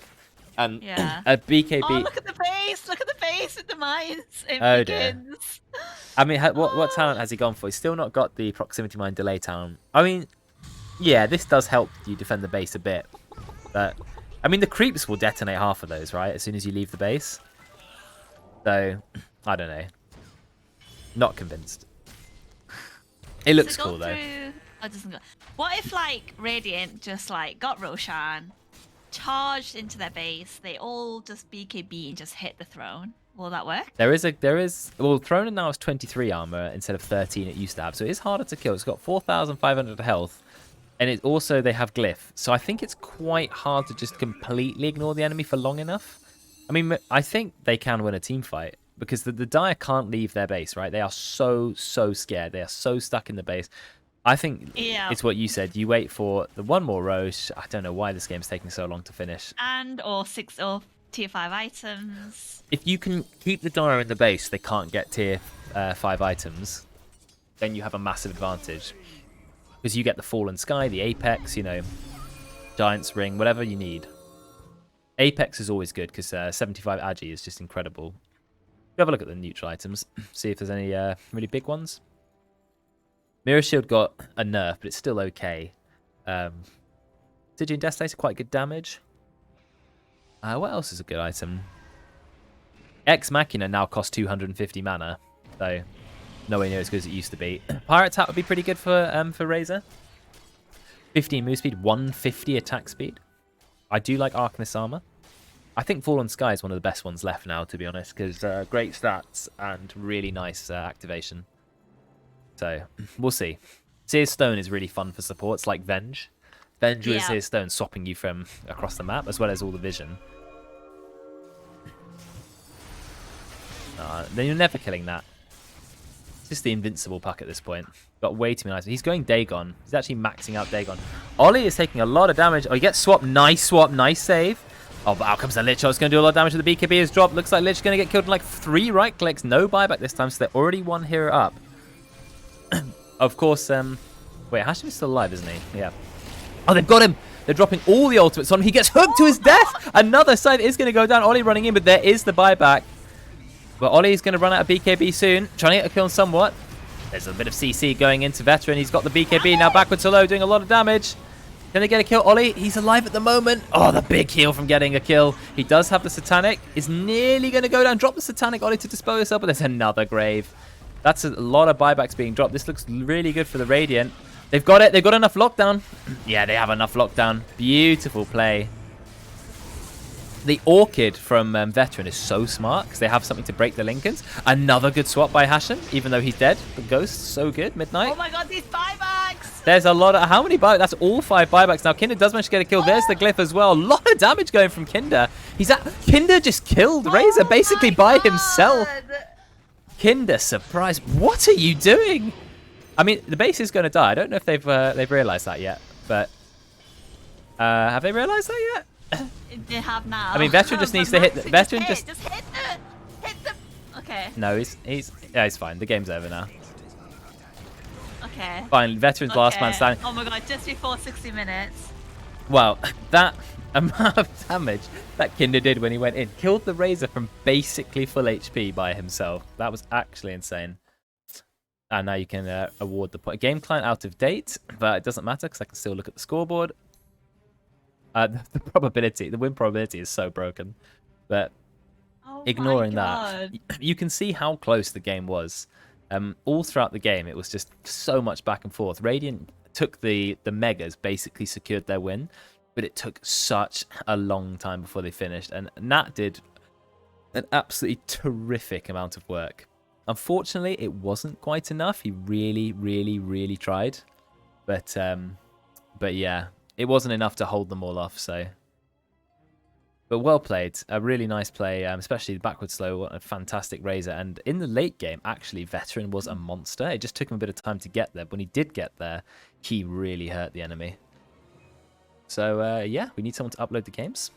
And a BKB. Oh, look at the base! Look at the base with the mines. Oh dear. I mean, what talent has he gone for? He's still not got the proximity mine delay talent. I mean, yeah, this does help you defend the base a bit, but I mean, the creeps will detonate half of those, right? As soon as you leave the base. So, I don't know. Not convinced. It looks cool, though. Oh, it doesn't go. What if, like, Radiant just, like, got Roshan, charged into their base, they all just BKB and just hit the throne? Will that work? There is... Well, Throne now has 23 armor instead of 13 it used to have. So it is harder to kill. It's got 4,500 health. And it also, they have Glyph. So I think it's quite hard to just completely ignore the enemy for long enough. I mean, I think they can win a team fight. Because the Dire can't leave their base, right? They are so scared. They are so stuck in the base. I think it's what you said. You wait for the one more Roche. I don't know why this game's taking so long to finish. Or tier 5 items. If you can keep the Dire in the base, they can't get tier 5 items. Then you have a massive advantage. Because you get the Fallen Sky, the Apex, you know, Giant's Ring, whatever you need. Apex is always good because 75 Agi is just incredible. Have a look at the neutral items, see if there's any really big ones. Mirror Shield got a nerf, but it's still okay. Stygian Destinator, quite good damage. What else is a good item? Ex Machina now costs 250 mana, so nowhere near as good as it used to be. Pirate Hat would be pretty good for Razor. 15 move speed, 150 attack speed. I do like Arcanist Armor. I think Fallen Sky is one of the best ones left now, to be honest, because great stats and really nice activation. So, we'll see. Seer's Stone is really fun for supports, like Venge. Venge with Seer's Stone swapping you from across the map, as well as all the vision. Then you're never killing that. It's just the invincible puck at this point. Got way too many items. He's going Dagon. He's actually maxing out Dagon. Ollie is taking a lot of damage. Oh, he gets swapped. Nice swap. Nice save. Oh, but out comes the Lich. Oh, it's going to do a lot of damage with the BKB is dropped. Looks like Lich is going to get killed in like 3 right clicks. No buyback this time, so they're already 1 hero up. Of course, wait, Hashim is still alive, isn't he? Yeah. Oh, they've got him. They're dropping all the ultimates on him. He gets hooked to his death. Another side is going to go down. Ollie running in, but there is the buyback. But Ollie is going to run out of BKB soon. Trying to get a kill on somewhat. There's a bit of CC going into Veteran. He's got the BKB now backwards to low, doing a lot of damage. Can they get a kill? Ollie, he's alive at the moment. Oh, the big heal from getting a kill. He does have the Satanic. Is nearly going to go down. Drop the Satanic, Ollie, to dispose yourself. But there's another grave. That's a lot of buybacks being dropped. This looks really good for the Radiant. They've got it. They've got enough lockdown. Yeah, they have enough lockdown. Beautiful play. The Orchid from Veteran is so smart because they have something to break the Lincolns. Another good swap by Hashim, even though he's dead. The Ghost, so good. Midnight. Oh my god, these buybacks! There's a lot of... How many buybacks? That's all 5 buybacks. Now, Kinder does manage to get a kill. There's the Glyph as well. A lot of damage going from Kinder. Kinder just killed Razor basically by himself. Kinder, surprise. What are you doing? I mean, the base is going to die. I don't know if they've realized that yet, but... have they realized that yet? They have now. I mean, Veteran just needs to hit... Veteran just hit the... Okay. No, he's fine. The game's over now. Okay. Fine, Veteran's last man standing. Oh my god, just before 60 minutes. Well, that amount of damage that Kinder did when he went in killed the Razor from basically full HP by himself. That was actually insane. And now you can award the point. Game client out of date, but it doesn't matter because I can still look at the scoreboard. The probability, the win probability is so broken. But Oh ignoring my that, God. you can see how close the game was. All throughout the game, it was just so much back and forth. Radiant took the Megas, basically secured their win, but it took such a long time before they finished. And Nat did an absolutely terrific amount of work. Unfortunately, it wasn't quite enough. He really, really, really tried. But yeah, it wasn't enough to hold them all off, so... But well played. A really nice play, especially the backward slow, a fantastic Razor. And in the late game, actually, Veteran was a monster. It just took him a bit of time to get there. But when he did get there, he really hurt the enemy. So, yeah, we need someone to upload the games.